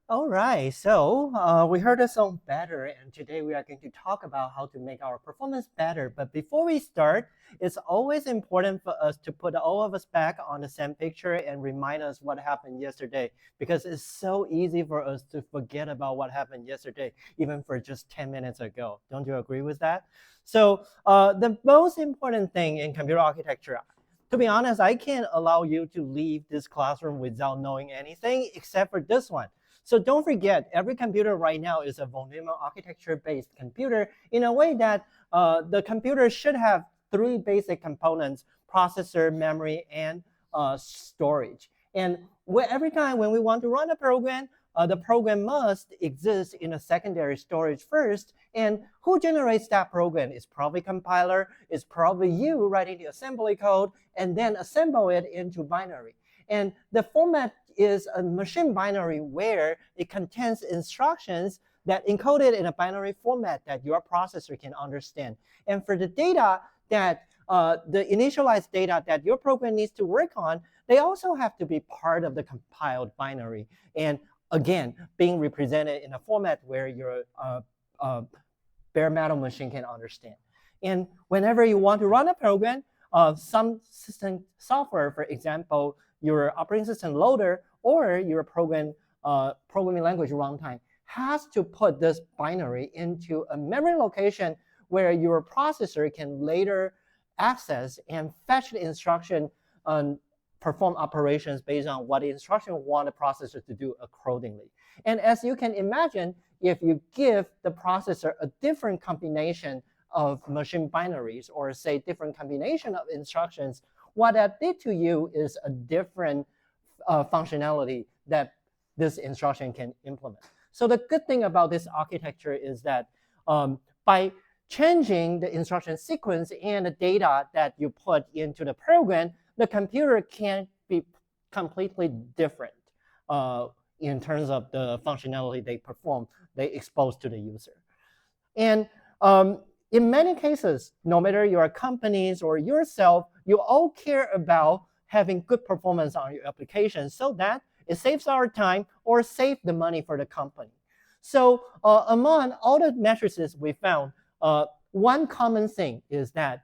All right, so we heard the song better, and today we are going to talk about how to make our performance better. But before we start, it's always important for us to put all of us back on the same picture and remind us what happened yesterday, because it's so easy for us to forget about what happened yesterday, even for just 10 minutes ago. Don't you agree with that? So the most important thing in computer architecture, to be honest, I can't allow you to leave this classroom without knowing anything except for this one. So don't forget, every computer right now is a von Neumann architecture-based computer in a way that the computer should have three basic components: processor, memory, and storage. And every time when we want to run a program, the program must exist in a secondary storage first. And who generates that program? It's probably compiler, it's probably you writing the assembly code, and then assemble it into binary. And the format is a machine binary where it contains instructions that encoded in a binary format that your processor can understand. And for the data that the initialized data that your program needs to work on, they also have to be part of the compiled binary. And again, being represented in a format where your bare metal machine can understand. And whenever you want to run a program, some system software, for example, your operating system loader or your programming language runtime, has to put this binary into a memory location where your processor can later access and fetch the instruction and perform operations based on what the instruction want the processor to do accordingly. And as you can imagine, if you give the processor a different combination of machine binaries, or say different combination of instructions, what that did to you is a different functionality that this instruction can implement. So the good thing about this architecture is that by changing the instruction sequence and the data that you put into the program, the computer can be completely different in terms of the functionality they expose to the user. And in many cases, no matter your companies or yourself, you all care about having good performance on your application so that it saves our time or save the money for the company. So among all the matrices we found, one common thing is that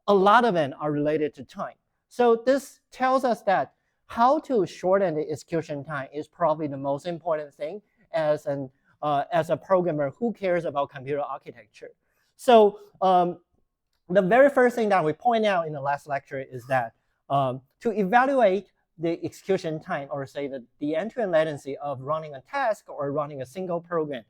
a lot of them are related to time. So this tells us that how to shorten the execution time is probably the most important thing as a programmer who cares about computer architecture. So the very first thing that we point out in the last lecture is that to evaluate the execution time, or say the end-to-end latency of running a task or running a single program,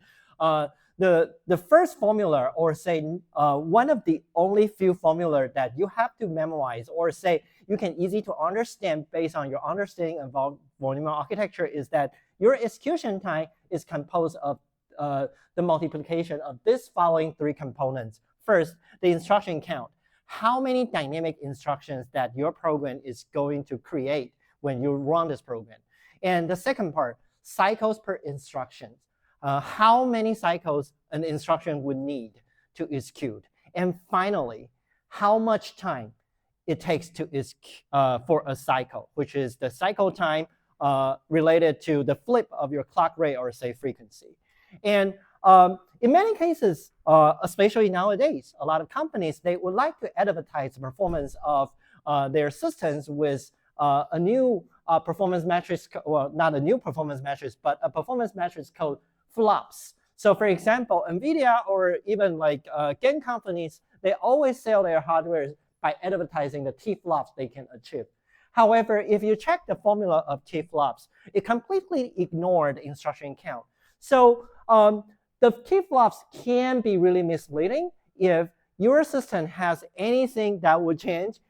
the first formula, or say one of the only few formula that you have to memorize, or say you can easy to understand based on your understanding of von Neumann architecture, is that your execution time is composed of the multiplication of this following three components. First, the instruction count. how many dynamic instructions that your program is going to create when you run this program. And the second part, cycles per instruction. How many cycles an instruction would need to execute. And finally, how much time it takes to for a cycle, which is the cycle time related to the flip of your clock rate or say frequency. And in many cases, especially nowadays, a lot of companies, they would like to advertise the performance of their systems with a new performance matrix, well, not a new performance matrix, but a performance matrix called flops. So for example, NVIDIA or even like game companies, they always sell their hardware by advertising the T-flops they can achieve. However, if you check the formula of T-flops, it completely ignored the instruction count. So the T-flops can be really misleading if your system has anything that would change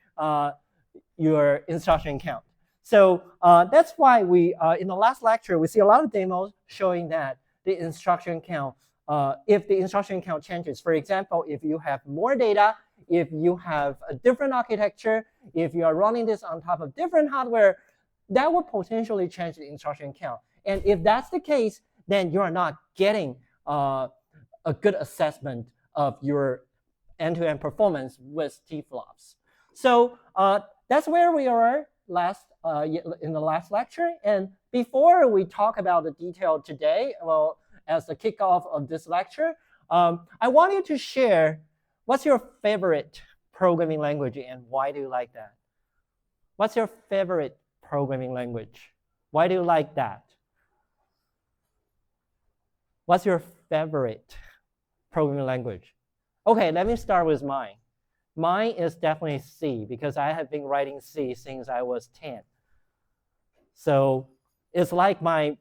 your instruction count. So that's why we, in the last lecture, we see a lot of demos showing that the instruction count, if the instruction count changes, for example, if you have more data, if you have a different architecture, if you are running this on top of different hardware, that would potentially change the instruction count. And if that's the case, then you are not getting a good assessment of your end-to-end performance with T-flops. So that's where we are in the last lecture. And before we talk about the detail today, well, as the kickoff of this lecture, I want you to share what's your favorite programming language and why do you like that? What's your favorite programming language? Why do you like that? What's your favorite programming language? Okay, let me start with mine. Mine is definitely C because I have been writing C since I was 10. So it's like my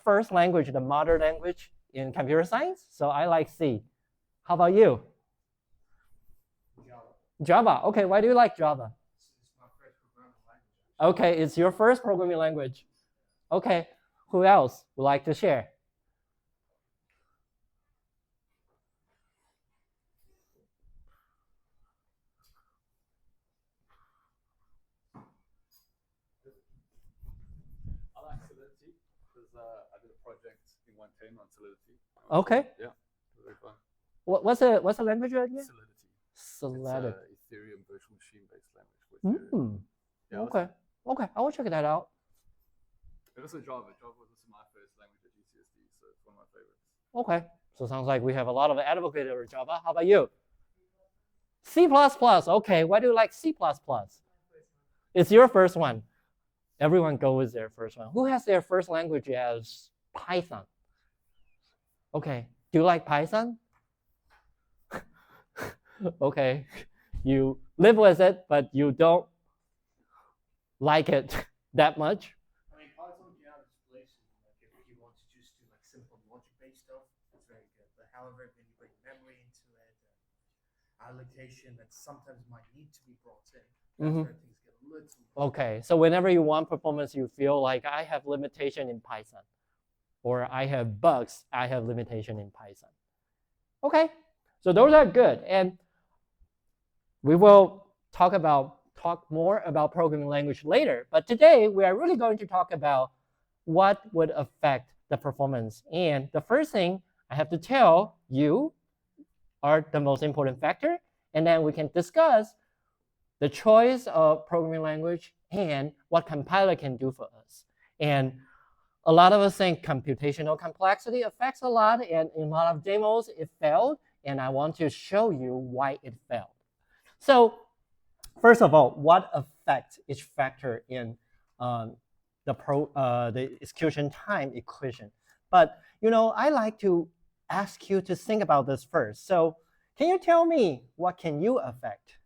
first language, the mother language in computer science. So I like C. How about you? Java. Okay, why do you like Java? It's my first programming language. Okay, it's your first programming language. Okay, who else would like to share? I like Solidity because I did a project in one team on Solidity. Okay. Yeah, very fun. What's the language again? Solidity. Solidity. It's Ethereum virtual machine-based language. Yeah, okay. Okay, I will check that out. And also Java. Java was also my first language at GCSE, so it's one of my favorites. Okay, so sounds like we have a lot of advocates for Java. How about you? C++. Okay, why do you like C++? It's your first one. Everyone go with their first one. Who has their first language as Python? Okay, do you like Python? Okay, you live with it, but you don't like it that much. I mean, Python can have its places. Like if you want to just do like simple logic-based stuff, it's very good. But however, when you bring memory into it, allocation that sometimes might need to be brought in, that's where things get a little. Okay, so whenever you want performance, you feel like I have limitation in Python, or I have bugs, I have limitation in Python. Okay, so those are good, and we will talk more about programming language later. But today we are really going to talk about what would affect the performance. And the first thing I have to tell you are the most important factor, and then we can discuss the choice of programming language and what compiler can do for us. And a lot of us think computational complexity affects a lot, and in a lot of demos it failed, and I want to show you why it failed. So first of all, what affects each factor in the execution time equation? But I like to ask you to think about this first. So can you tell me what can you affect?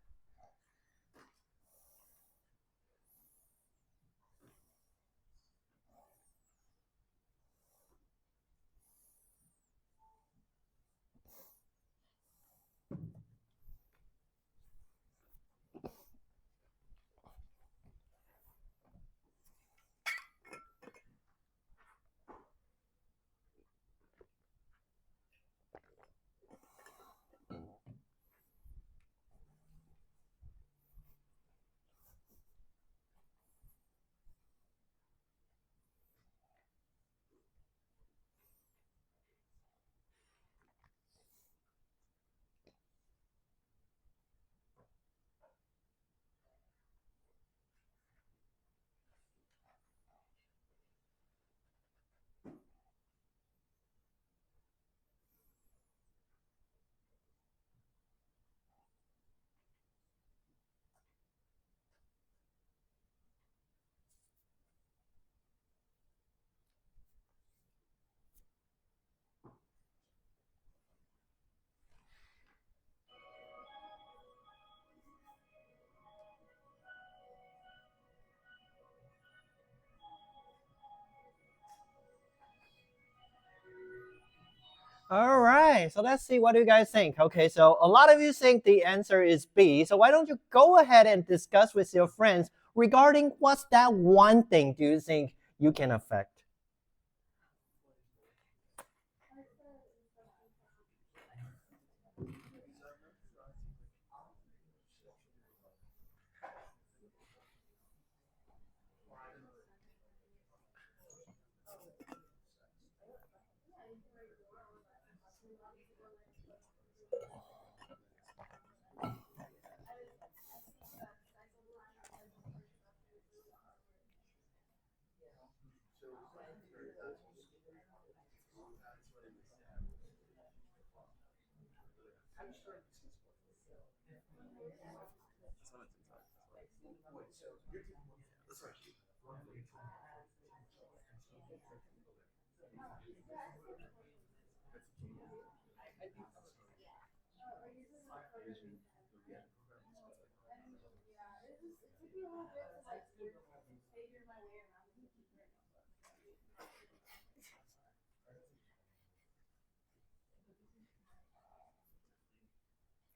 All right, so let's see, what do you guys think? Okay, so a lot of you think the answer is B. So why don't you go ahead and discuss with your friends regarding what's that one thing do you think you can affect?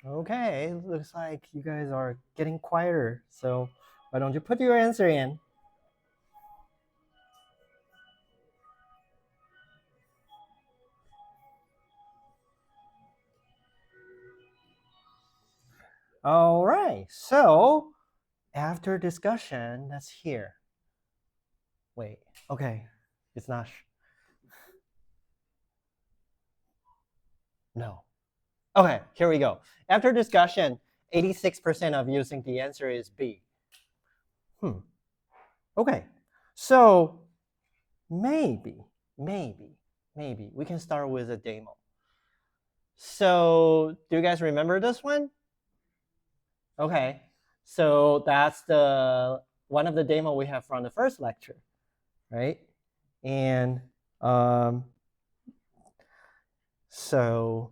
Okay, looks like you guys are getting quieter. So why don't you put your answer in? All right, so after discussion, let's hear. Wait, okay, it's not. No. Okay, here we go. After discussion, 86% of you think the answer is B. Okay, so maybe we can start with a demo. So do you guys remember this one? Okay, so that's the one of the demo we have from the first lecture, right? And so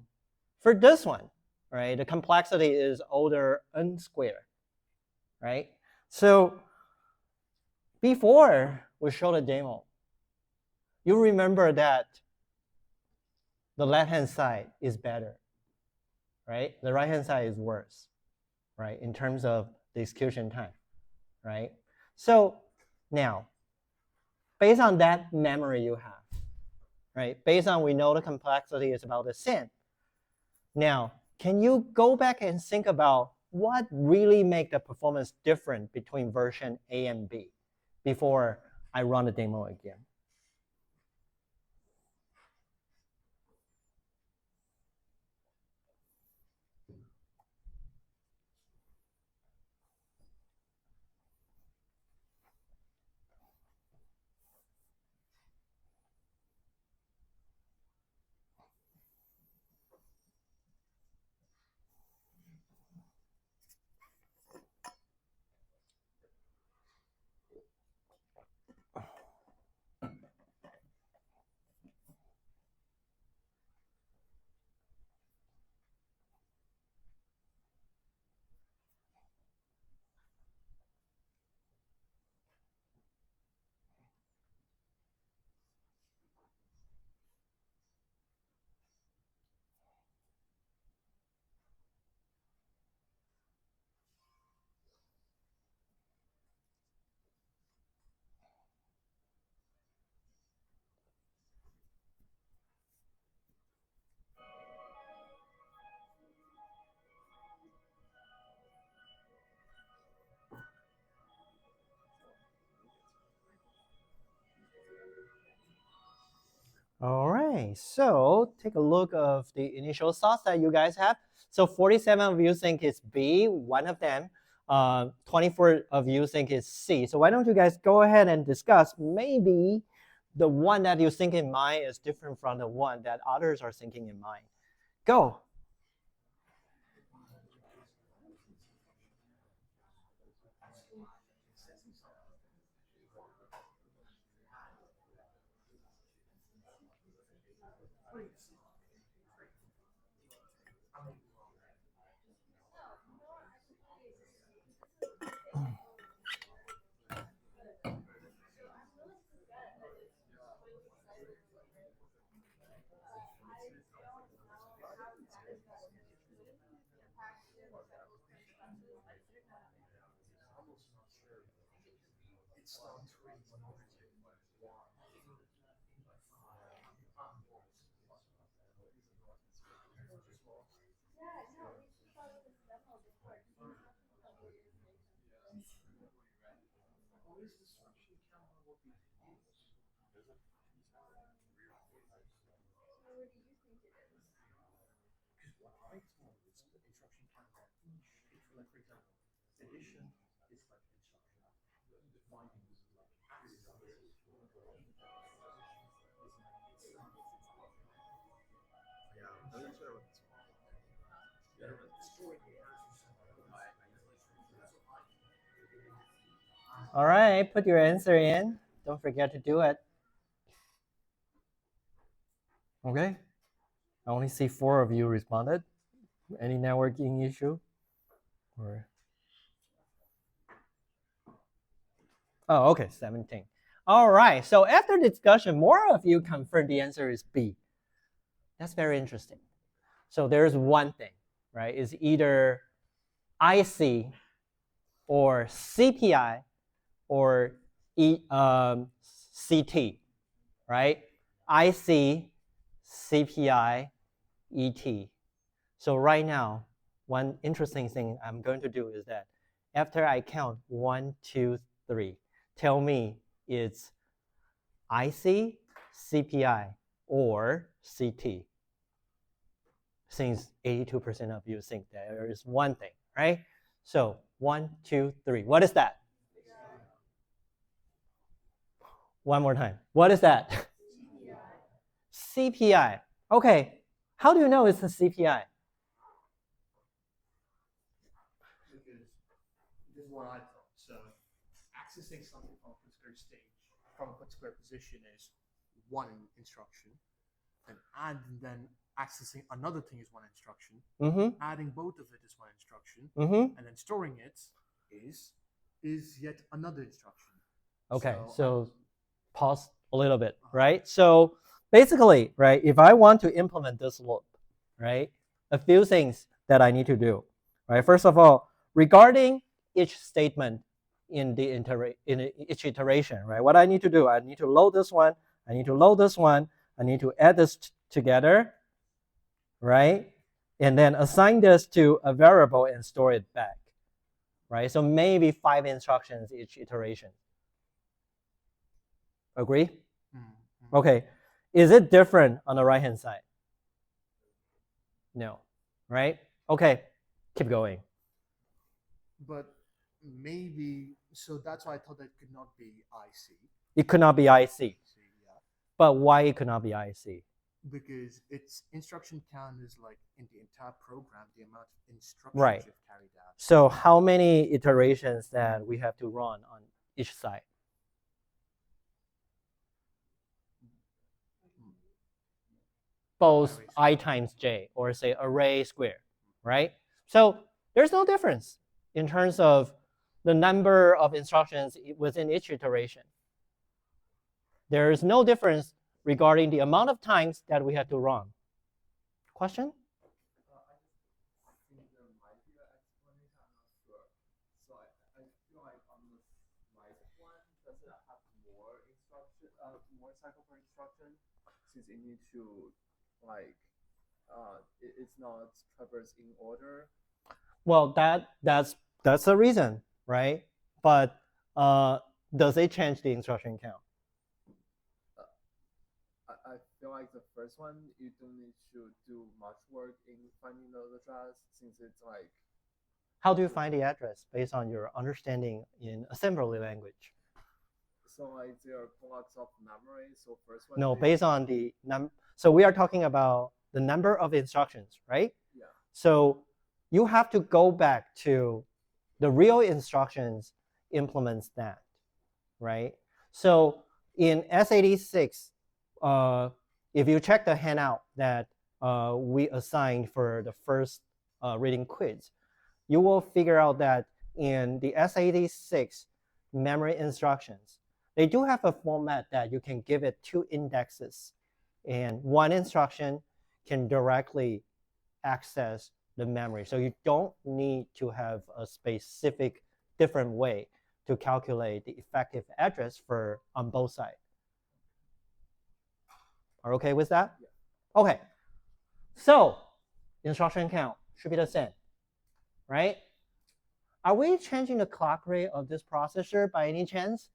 for this one, right, the complexity is order n squared, right? So before we show the demo, you remember that the left-hand side is better, right? The right-hand side is worse, right? In terms of the execution time, right? So now, based on that memory you have, right? Based on we know the complexity is about the same. Now, can you go back and think about what really make the performance different between version A and B before I run the demo again? All right, so take a look of the initial thoughts that you guys have. So 47 of you think it's B, one of them. 24 of you think it's C. So why don't you guys go ahead and discuss, maybe the one that you think in mind is different from the one that others are thinking in mind. Go. also not sure. It starts with one. Or is instruction count on what we use? Because what I told is the instruction count on each, if like for example, addition is like instruction. Dividing is like access. Yeah, I'm not sure what this one. Yeah, Storing the answers. All right, put your answer in. Don't forget to do it. Okay. I only see 4 of you responded. Any networking issue? Or oh, okay, 17. All right. So after discussion, more of you confirmed the answer is B. That's very interesting. So there's one thing, right? It's either IC or CPI or CT, right? IC, CPI, ET. So right now, one interesting thing I'm going to do is that after I count 1, 2, 3, tell me it's IC, CPI, or CT. Since 82% of you think there is one thing, right? So 1, 2, 3. What is that? One more time. What is that? CPI. Okay. How do you know it's a CPI? Because this is what I thought. So accessing something from a particular stage, from a particular position is one instruction, and then accessing another thing is one instruction. Adding both of it is one instruction, and then storing it is yet another instruction. Okay, so pause a little bit, right? So basically, right, if I want to implement this loop, right, a few things that I need to do, right? First of all, regarding each statement in each iteration, right, what I need to do, I need to load this one, I need to load this one, I need to add this together, right? And then assign this to a variable and store it back, right? So maybe 5 instructions each iteration. Agree? Mm-hmm. Okay. Is it different on the right-hand side? No. Right? Okay. Keep going. But maybe, so that's why I thought that could not be IC. It could not be IC. Yeah. But why it could not be IC? Because its instruction count is like in the entire program, the amount of instructions Right. you've carried out. So how many iterations that we have to run on each side? Both I times j, or say array square, right? So there's no difference in terms of the number of instructions within each iteration. There is no difference regarding the amount of times that we have to run. Question? I think there might be an explanation. I'm not sure. So I feel like on the right one, does it have more instruction, more cycle per instruction, since it needs to like, it's not traversed in order. Well, that's the reason, right? But does it change the instruction count? I feel like the first one, you don't need to do much work in finding the address, since it's like. How do you find the address based on your understanding in assembly language? So like there are blocks of memory. So first one. No, based on the so we are talking about the number of instructions, right? Yeah. So you have to go back to the real instructions implements that, right? So in S86, if you check the handout that we assigned for the first reading quiz, you will figure out that in the S86 memory instructions, they do have a format that you can give it 2 indexes, and one instruction can directly access the memory. So you don't need to have a specific different way to calculate the effective address for on both sides. Are okay with that? Yeah. Okay. So instruction count should be the same, right? Are we changing the clock rate of this processor by any chance?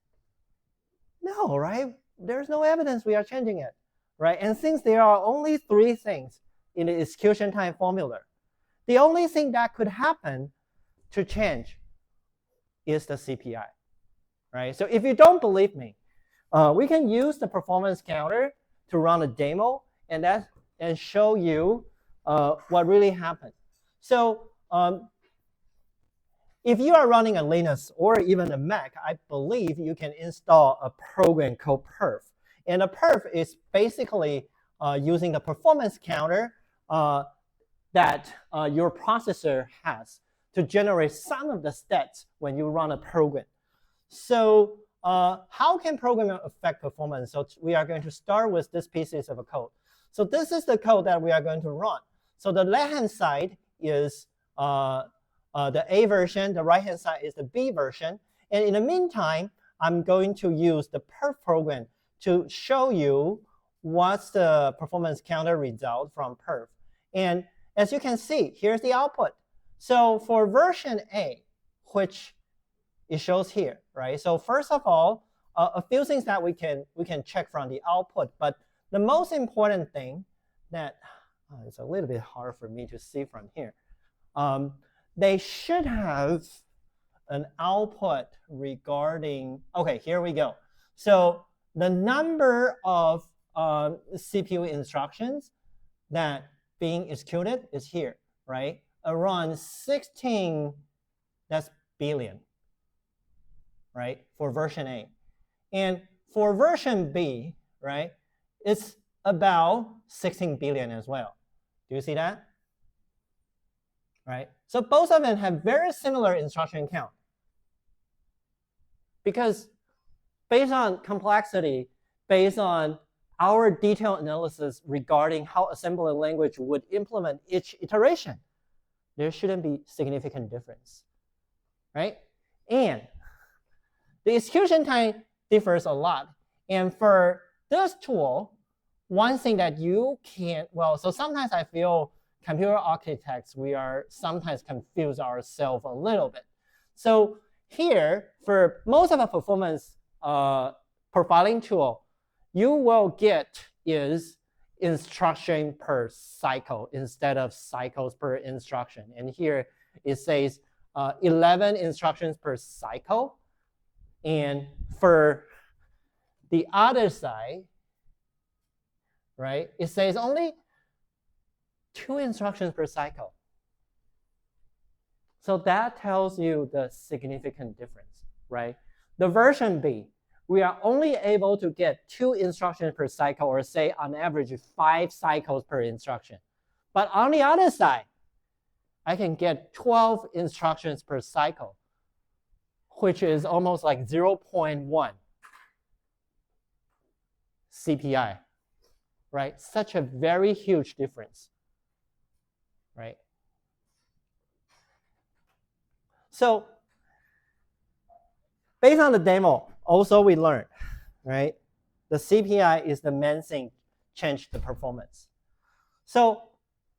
No, right? There's no evidence we are changing it, right? And since there are only 3 things in the execution time formula, the only thing that could happen to change is the CPI, right? So if you don't believe me, we can use the performance counter to run a demo and show you what really happened. So if you are running a Linux or even a Mac, I believe you can install a program called perf. And a perf is basically using the performance counter that your processor has to generate some of the stats when you run a program. So how can programming affect performance? So we are going to start with this pieces of a code. So this is the code that we are going to run. So the left-hand side is the A version. The right-hand side is the B version. And in the meantime, I'm going to use the perf program to show you what's the performance counter result from perf. And as you can see, here's the output. So for version A, which it shows here, right? So first of all, a few things that we can check from the output, but the most important thing that it's a little bit hard for me to see from here. They should have an output regarding, okay, here we go. So the number of CPU instructions that being executed is here, right? Around 16, that's billion, right, for version A. And for version B, right, it's about 16 billion as well. Do you see that? Right? So both of them have very similar instruction count. Because based on complexity, based on our detailed analysis regarding how assembly language would implement each iteration, there shouldn't be significant difference, right? And the execution time differs a lot. And for this tool, one thing that you can't, well, so sometimes I feel computer architects, we are sometimes confuse ourselves a little bit. So here, for most of the performance profiling tool, you will get is instruction per cycle instead of cycles per instruction. And here it says 11 instructions per cycle. And for the other side, right, it says only 2 instructions per cycle. So that tells you the significant difference, right? The version B, we are only able to get 2 instructions per cycle, or say on average 5 cycles per instruction. But on the other side, I can get 12 instructions per cycle, which is almost like 0.1 CPI, right? Such a very huge difference, right? So based on the demo, also we learned, right? The CPI is the main thing change the performance. So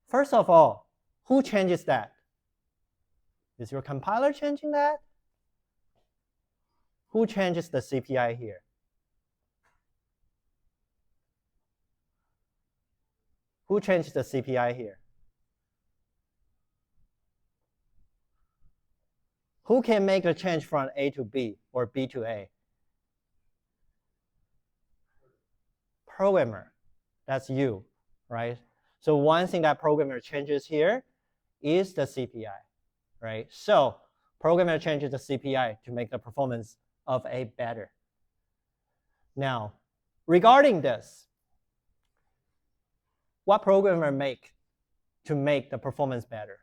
first of all, who changes that? Is your compiler changing that? Who changes the CPI here? Who changed the CPI here? Who can make a change from A to B or B to A? Programmer, that's you, right? So one thing that programmer changes here is the CPI, right? So programmer changes the CPI to make the performance of A better. Now, regarding this, what programmer make to make the performance better?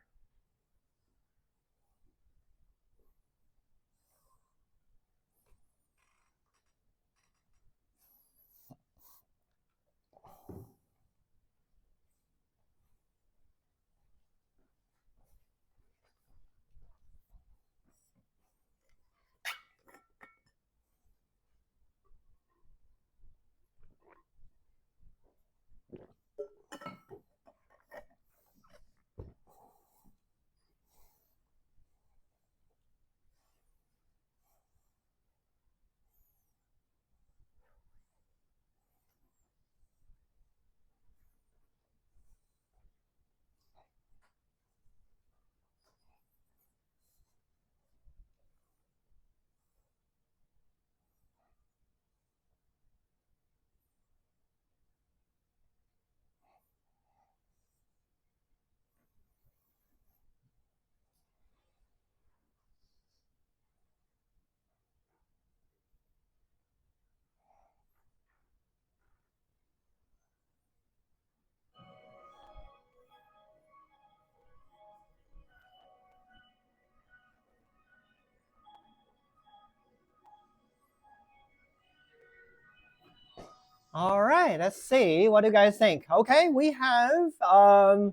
All right, let's see. What do you guys think? Okay, we have a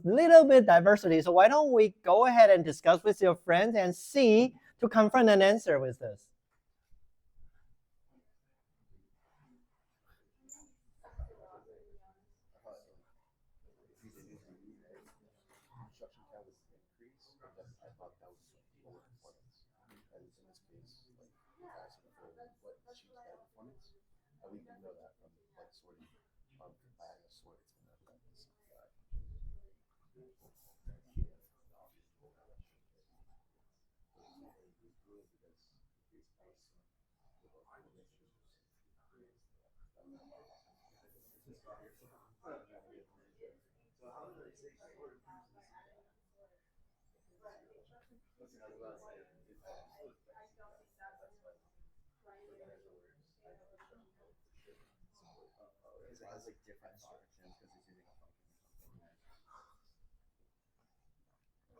little bit diversity. So why don't we go ahead and discuss with your friends and see to confront an answer with this. Construction count was increased, but I thought that was lower performance. And in this case, like asking for what achieves better performance, we can know that from like sorting by adding a sort, it's gonna affect the CPI. Because it has like different instructions because it's using a function.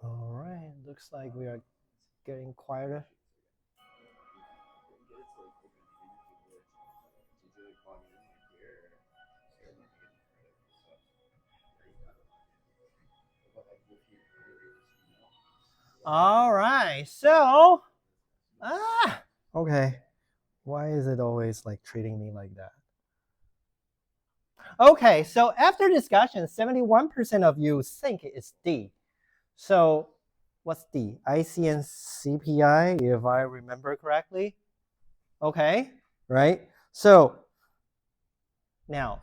All right, looks like we are getting quieter. All right, so okay. Why is it always like treating me like that? Okay, so after discussion, 71% of you think it's D. So what's D? IC and CPI, if I remember correctly. Okay, right? So now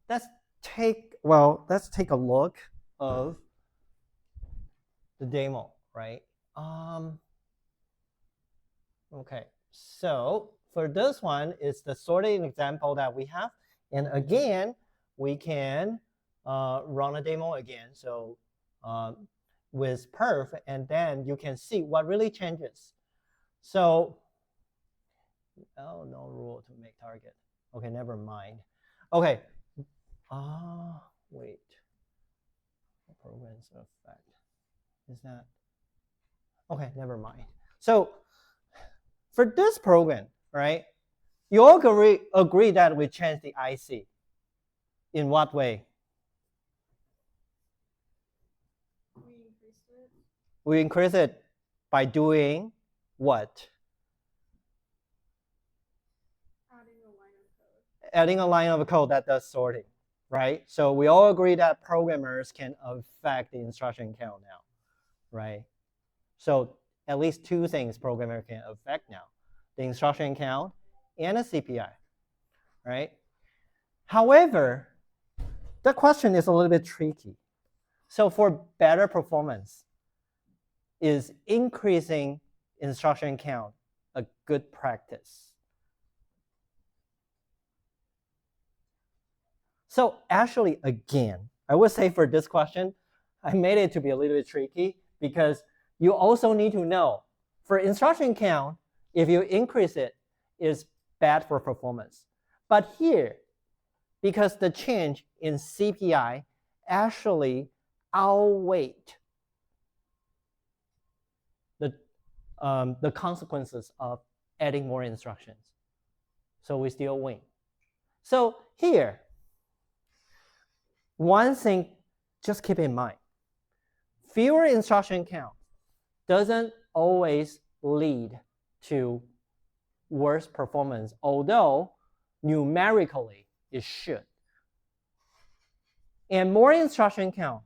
let's take a look of the demo, right? Okay, so for this one, it's the sorting example that we have. And again, we can run a demo again. So with perf, and then you can see what really changes. So, oh, no rule to make target. Okay, never mind. Okay, wait. Programs effect. Is that? Okay, never mind. So for this program, right, you all agree that we changed the IC. In what way? We increase it by doing what? Adding a line of code that does sorting, right? So we all agree that programmers can affect the instruction count now, right? So at least two things programmer can affect now: the instruction count and the CPI, right? However, the question is a little bit tricky. So for better performance, is increasing instruction count a good practice? So actually, again, I would say for this question, I made it to be a little bit tricky because you also need to know for instruction count, if you increase it, is bad for performance. But here, because the change in CPI actually outweighed the consequences of adding more instructions. So we still win. So here, one thing, just keep in mind, fewer instruction count doesn't always lead to worse performance, although numerically it should. And more instruction count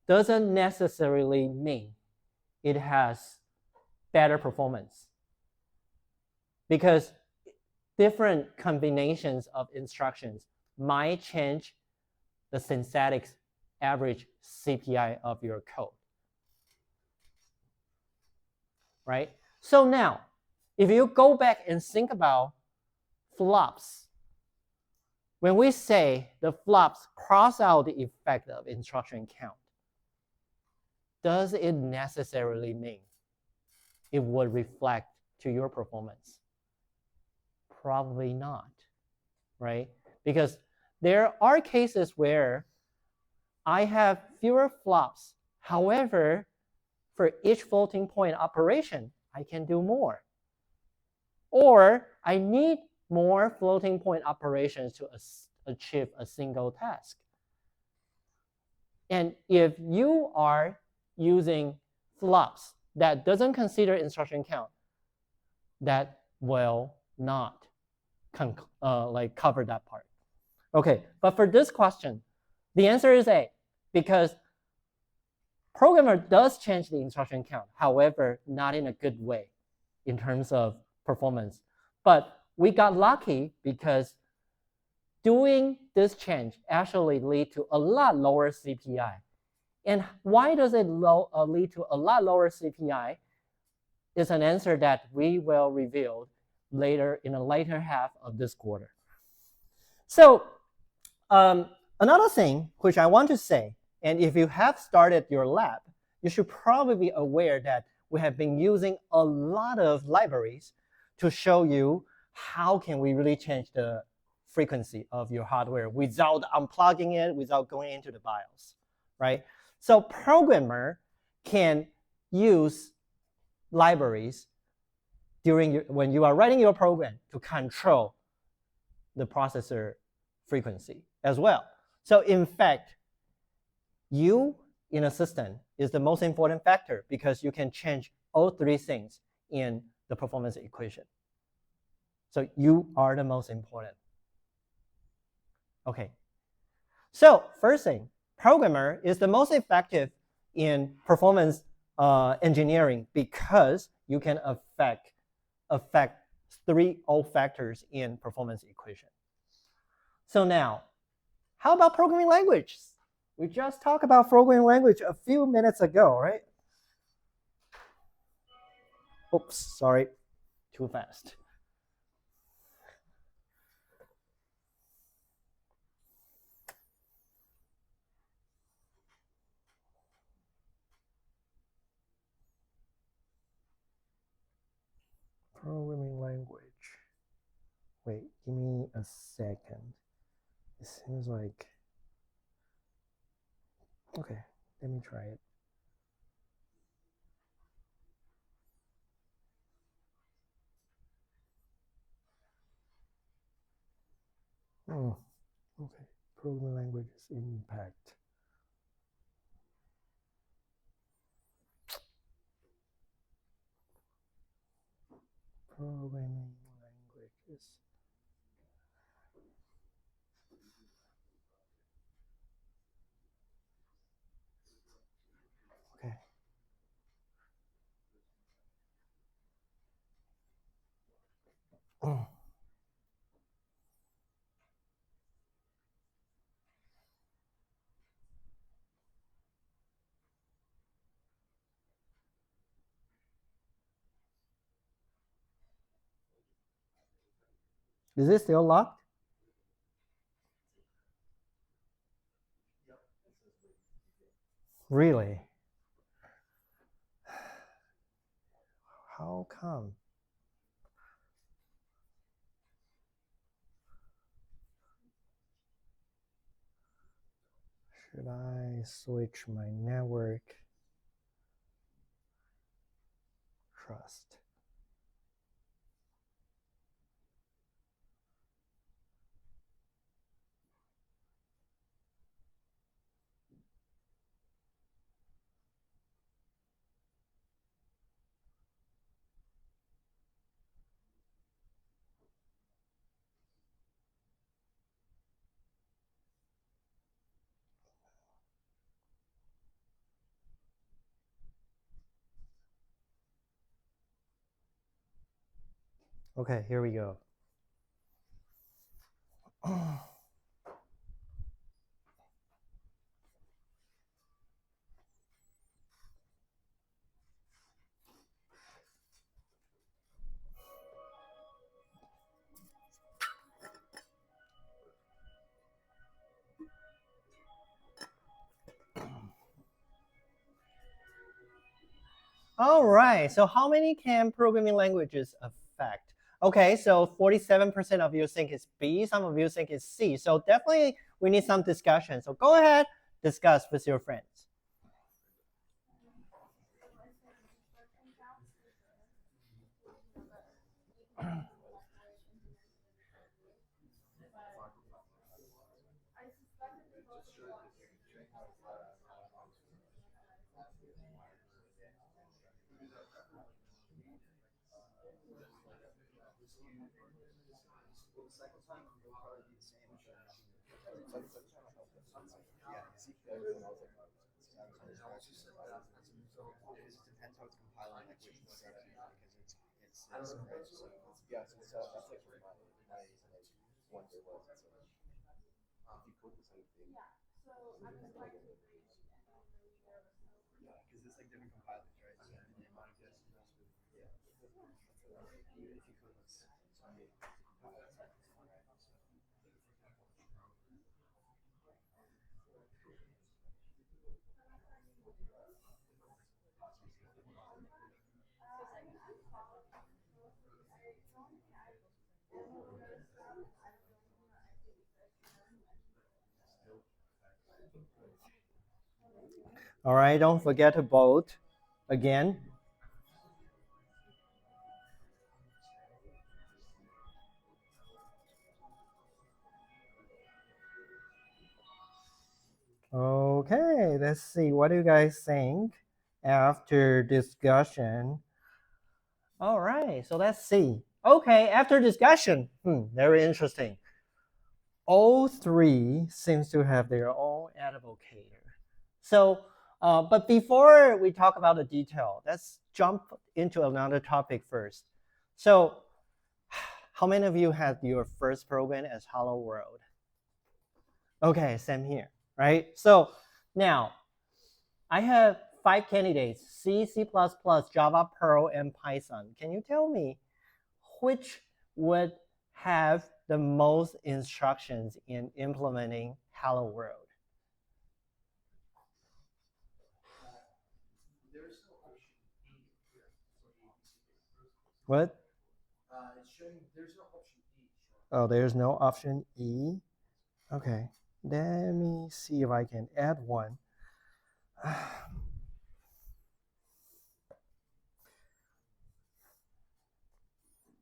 doesn't necessarily mean it has better performance, because different combinations of instructions might change the synthetic average CPI of your code, right? So now, if you go back and think about flops, when we say the flops cross out the effect of instruction count, does it necessarily mean it would reflect to your performance? Probably not, right? Because there are cases where I have fewer flops. However, for each floating point operation, I can do more. Or I need more floating point operations to achieve a single task. And if you are using flops that doesn't consider instruction count, that will not cover that part. Okay, but for this question, the answer is A, because programmer does change the instruction count, however, not in a good way in terms of performance. But we got lucky because doing this change actually lead to a lot lower CPI. And why does it lead to a lot lower CPI? Is an answer that we will reveal later in the later half of this quarter. So another thing which I want to say, and if you have started your lab, you should probably be aware that we have been using a lot of libraries to show you how can we really change the frequency of your hardware without unplugging it, without going into the BIOS, right? So programmer can use libraries when you are writing your program to control the processor frequency as well. So in fact, you in a system is the most important factor because you can change all three things in the performance equation. So you are the most important. Okay. So first thing, programmer is the most effective in performance engineering because you can affect three old factors in performance equation. So now, how about programming languages? We just talked about programming language a few minutes ago, right? Oops, sorry, too fast. Programming language. Wait, give me a second. It seems like, okay, let me try it. Okay, programming languages impact. Programming languages. Okay. Is it still locked? Really? How come? Should I switch my network? Trust. Okay, here we go. All right, so how many can programming languages affect? Okay, so 47% of you think it's B, some of you think it's C. So definitely we need some discussion. So go ahead, discuss with your friends. Well, the cycle time will probably be the same. Cycle time will help us. Yeah, see, everyone else like And then also said that as a result, because it depends how it's compiling, like which because section, because it's I don't know. right. So yeah, so that's like what my wonder was. It's like if you code the same thing, yeah, because it's like different compilers, right? So and the amount of guesses, yeah, even if you code like so many compilers, right? So All right, don't forget to vote again. Okay, let's see. What do you guys think after discussion? All right, so let's see. Okay, after discussion, very interesting. All three seems to have their own advocator. So, but before we talk about the detail, let's jump into another topic first. So, how many of you had your first program as Hello World? Okay, same here, right? So now I have 5 candidates: C, C++, Java, Perl, and Python. Can you tell me which would have the most instructions in implementing Hello World? There's no option E here. So ABC. What? It's showing there's no option E. Oh, there's no option E. Okay, let me see if I can add one.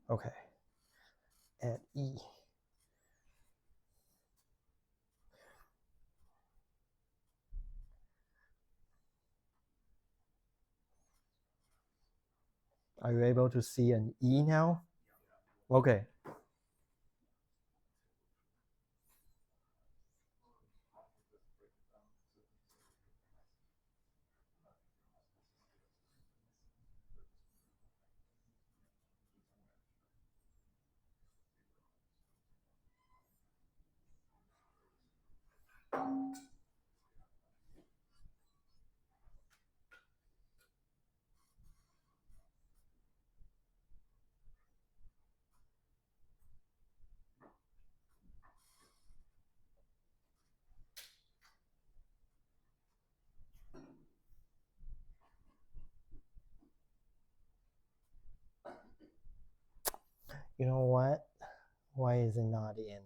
Okay, add E. Are you able to see an E now? Okay. You know what? Why is it not in?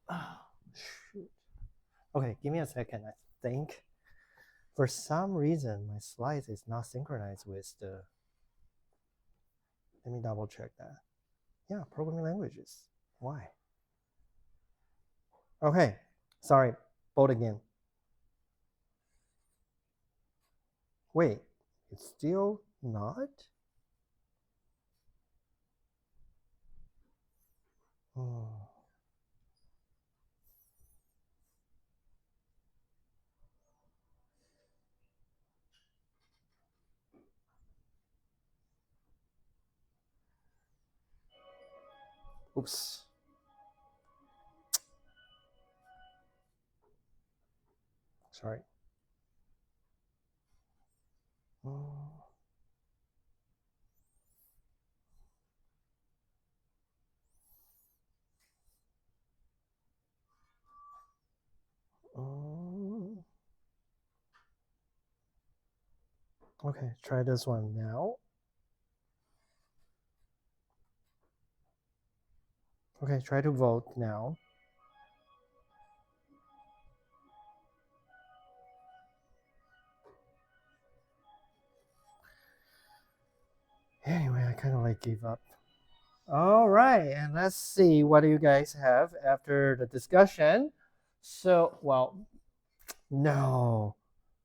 Oh, shoot. Okay, give me a second. I think for some reason my slides is not synchronized with the. Let me double check that. Yeah, programming languages. Why? Okay, sorry. Vote again. Wait, it's still not? Oh. Oops. Sorry. Oh. Oh. Okay, try this one now. Okay, try to vote now. Anyway, I kind of gave up. All right, and let's see what do you guys have after the discussion. So, well, No.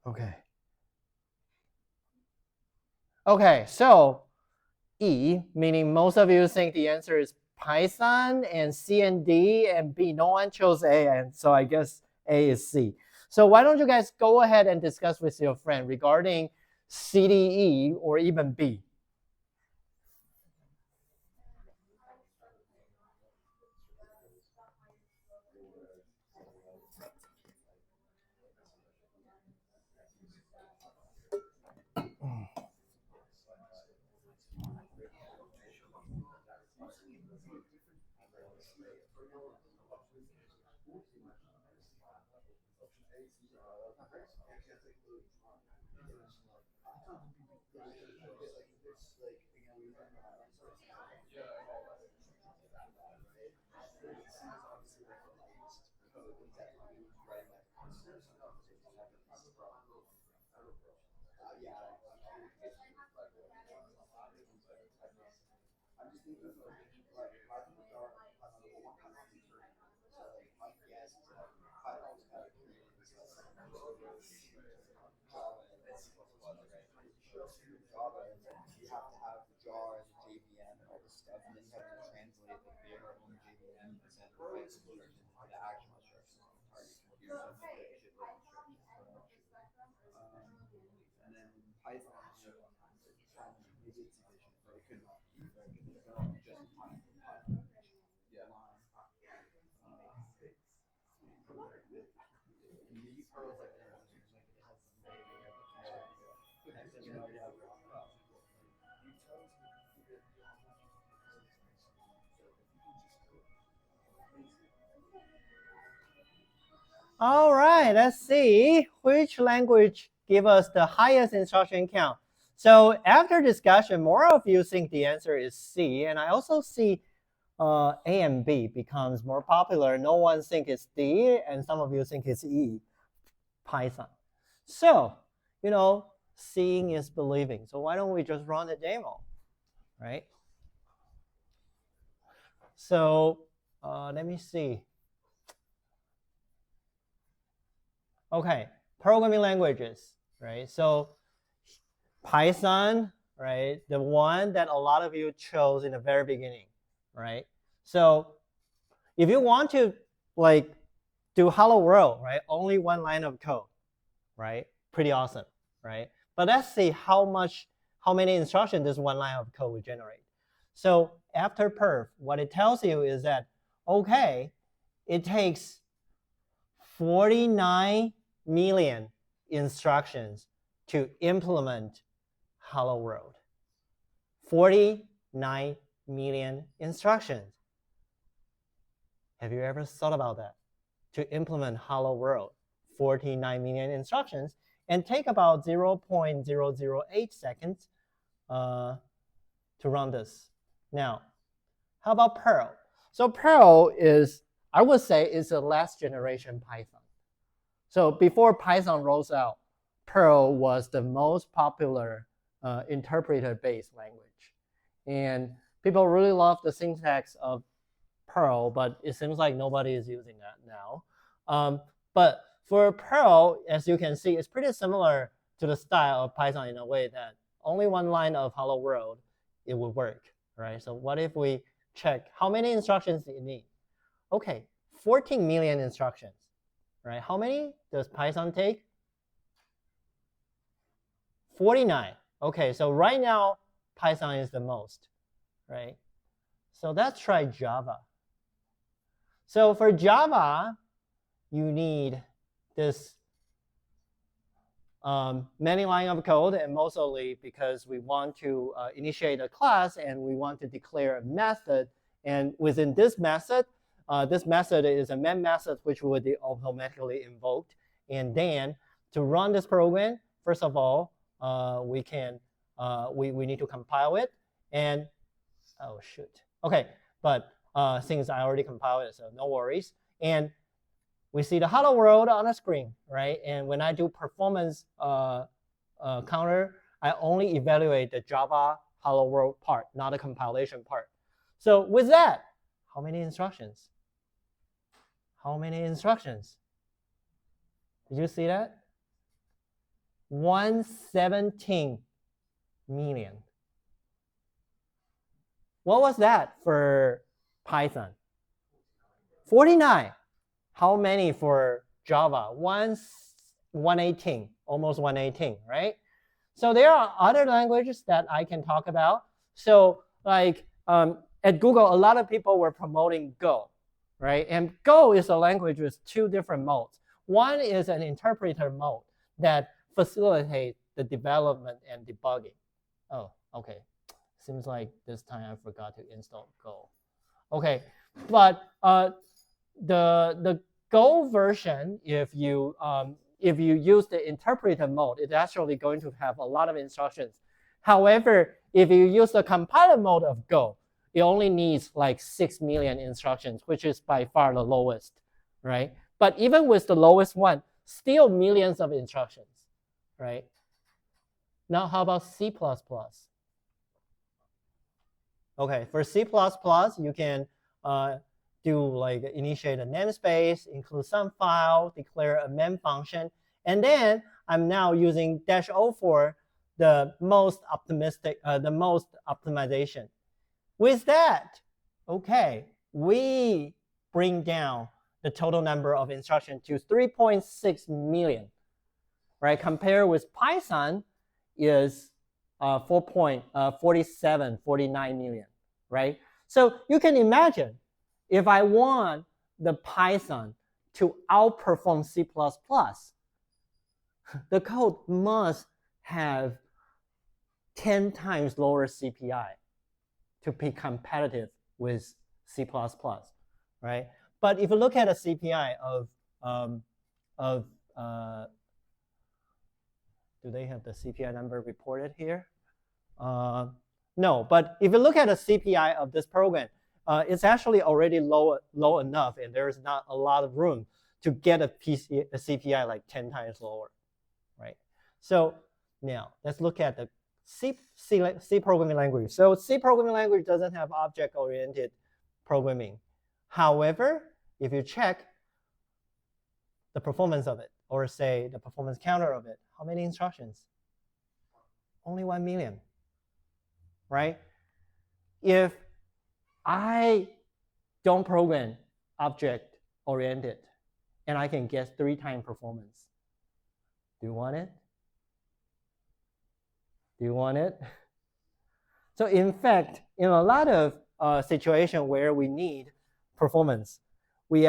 Okay. Okay, so E, meaning most of you think the answer is Python, and C and D, and B. No one chose A, and so I guess A is C. So why don't you guys go ahead and discuss with your friend regarding C, D, E, or even B? Java, you have to have the jar and the JVM and all this stuff, and then you have to translate the variable in the JVM and send the right instructions to the actual instructions on the target computer. So it's like shitload of instructions. And then Python, maybe it's efficient, but it could be very good to go just in time for Python. Yeah. Maybe Perl's like interesting. Like it has some. All right, let's see which language give us the highest instruction count. So after discussion, more of you think the answer is C, and I also see A and B becomes more popular. No one think it's D, and some of you think it's E, Python. So, seeing is believing. So why don't we just run the demo, right? So let me see. Okay, programming languages, right? So Python, right? The one that a lot of you chose in the very beginning, right? So if you want to do hello world, right? Only one line of code, right? Pretty awesome, right? But let's see how many instructions this one line of code will generate. So after perf, what it tells you is that, okay, it takes 49 million instructions to implement hello world. 49 million instructions. Have you ever thought about that? To implement hello world, 49 million instructions, and take about 0.008 seconds to run this. Now, how about Perl? So Perl is, I would say, is the last generation Python. So before Python rolls out, Perl was the most popular interpreter-based language. And people really love the syntax of Perl, but it seems like nobody is using that now. But for Perl, as you can see, it's pretty similar to the style of Python in a way that only one line of hello world, it would work, right? So what if we check how many instructions do you need? Okay, 14 million instructions, right? How many does Python take? 49. Okay, so right now, Python is the most, right? So let's try Java. So for Java, you need this many line of code, and mostly because we want to initiate a class and we want to declare a method. And within this method is a main method which will be automatically invoked. And then to run this program, first of all, we need to compile it. And oh shoot, okay, but since I already compiled it, so no worries. And we see the hello world on the screen, right? And when I do performance counter, I only evaluate the Java hello world part, not the compilation part. So with that, how many instructions? How many instructions? Did you see that? 117 million. What was that for Python? 49. How many for Java? 118, almost 118, right? So there are other languages that I can talk about. So like at Google, a lot of people were promoting Go, right? And Go is a language with two different modes. One is an interpreter mode that facilitates the development and debugging. Oh, okay. Seems like this time I forgot to install Go. Okay, but the Go version, if you use the interpreter mode, it's actually going to have a lot of instructions. However, if you use the compiler mode of Go, it only needs like 6 million instructions, which is by far the lowest, right? But even with the lowest one, still millions of instructions, right? Now, how about C++? Okay, for C++, you can do like initiate a namespace, include some file, declare a main function, and then I'm now using -O for the most optimization. With that, okay, we bring down the total number of instructions to 3.6 million, right? Compared with Python is 4.47, 49 million, right? So you can imagine if I want the Python to outperform C++, the code must have 10 times lower CPI to be competitive with C++, right? But if you look at a CPI of do they have the CPI number reported here? No, but if you look at the CPI of this program, it's actually already low enough, and there's not a lot of room to get a CPI like 10 times lower, right? So now let's look at the C programming language. So C programming language doesn't have object-oriented programming. However, if you check the performance of it, or say the performance counter of it, how many instructions? Only 1 million, right? If I don't program object-oriented and I can get 3 times performance, do you want it? Do you want it? So in fact, in a lot of situations where we need performance, we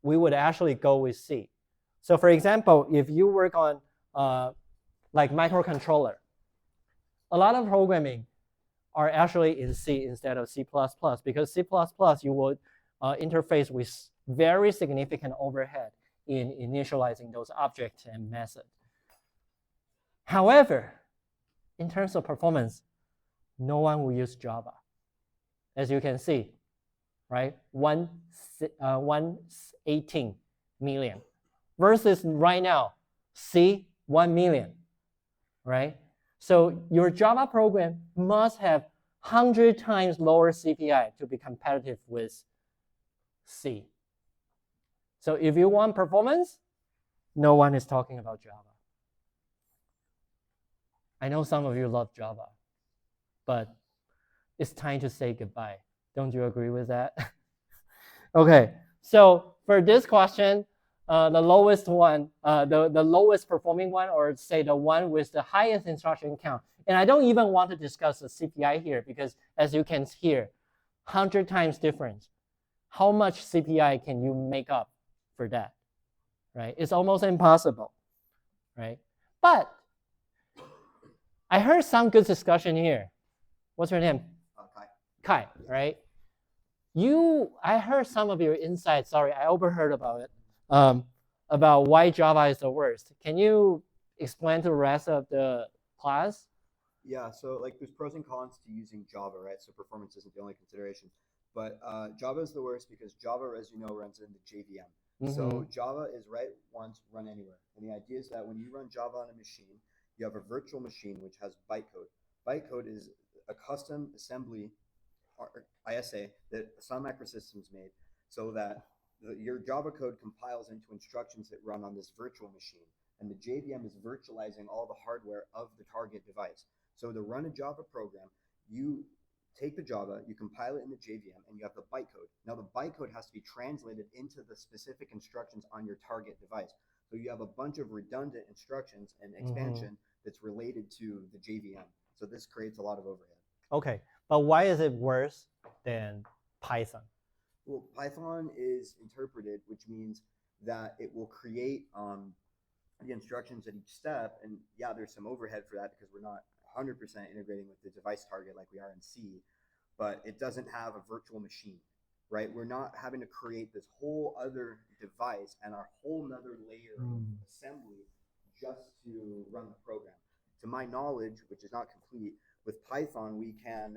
would actually go with C. So for example, if you work on like microcontroller, a lot of programming are actually in C instead of C++, because C++ you would interface with very significant overhead in initializing those objects and methods. However, in terms of performance, no one will use Java. As you can see, right? 118 million versus right now, C, 1 million, right? So your Java program must have 100 times lower CPI to be competitive with C. So if you want performance, no one is talking about Java. I know some of you love Java, but it's time to say goodbye. Don't you agree with that? Okay, so for this question, the lowest one, the lowest performing one, or say the one with the highest instruction count. And I don't even want to discuss the CPI here because as you can hear, 100 times difference. How much CPI can you make up for that, right? It's almost impossible, right? But I heard some good discussion here. What's your name? Kai, right? I heard some of your insights. Sorry, I overheard about it. About why Java is the worst. Can you explain to the rest of the class? Yeah, so like there's pros and cons to using Java, right? So performance isn't the only consideration. But Java is the worst because Java, as you know, runs in the JVM. So Java is write once, run anywhere. And the idea is that when you run Java on a machine, you have a virtual machine which has bytecode. Bytecode is a custom assembly or ISA that some microsystems made so that your Java code compiles into instructions that run on this virtual machine, and the JVM is virtualizing all the hardware of the target device. So to run a Java program, you take the Java, you compile it in the JVM, and you have the bytecode. Now the bytecode has to be translated into the specific instructions on your target device. So you have a bunch of redundant instructions and expansion that's related to the JVM. So this creates a lot of overhead. Okay, but why is it worse than Python? Well, Python is interpreted, which means that it will create the instructions at each step. And yeah, there's some overhead for that because we're not 100% integrating with the device target like we are in C, but it doesn't have a virtual machine, right? We're not having to create this whole other device and our whole nother layer of assembly just to run the program. To my knowledge, which is not complete, with Python, we can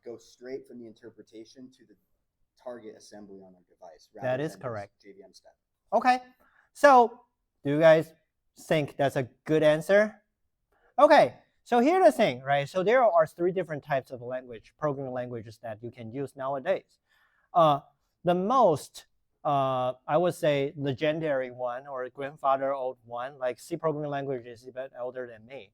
go straight from the interpretation to the target assembly on our device. That is correct. JVM step. Okay, so do you guys think that's a good answer? Okay, so here's the thing, right? So there are 3 different types of programming languages that you can use nowadays. The most, I would say, legendary one or grandfather old one, like C programming language is even older than me.